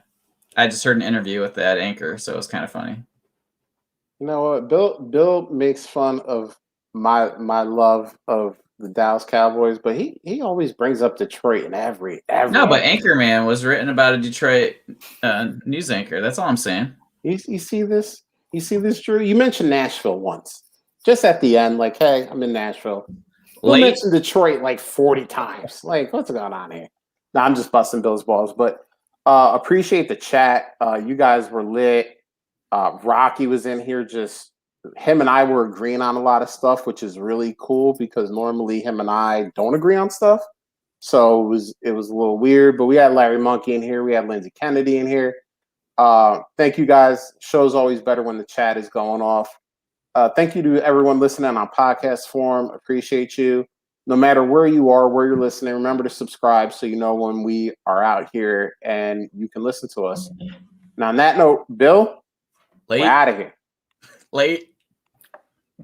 I just heard an interview with that anchor, so it was kind of funny. You know what? Bill makes fun of my love of the Dallas Cowboys, but he always brings up Detroit in every No, but Anchorman was written about a Detroit news anchor. That's all I'm saying. You see this? You see this, Drew? You mentioned Nashville once. Just at the end, like, hey, I'm in Nashville. You mentioned Detroit like 40 times. Like, what's going on here? No, I'm just busting Bill's balls, but appreciate the chat. You guys were lit. Rocky was in here. Just him and I were agreeing on a lot of stuff, which is really cool because normally him and I don't agree on stuff. So it was a little weird. But we had Larry Monkey in here. We had Lindsey Kennedy in here. Thank you guys. Show's always better when the chat is going off. Thank you to everyone listening on podcast form. Appreciate you. No matter where you are, where you're listening, remember to subscribe so you know when we are out here and you can listen to us. Now, on that note, Bill, we're out of here. Late.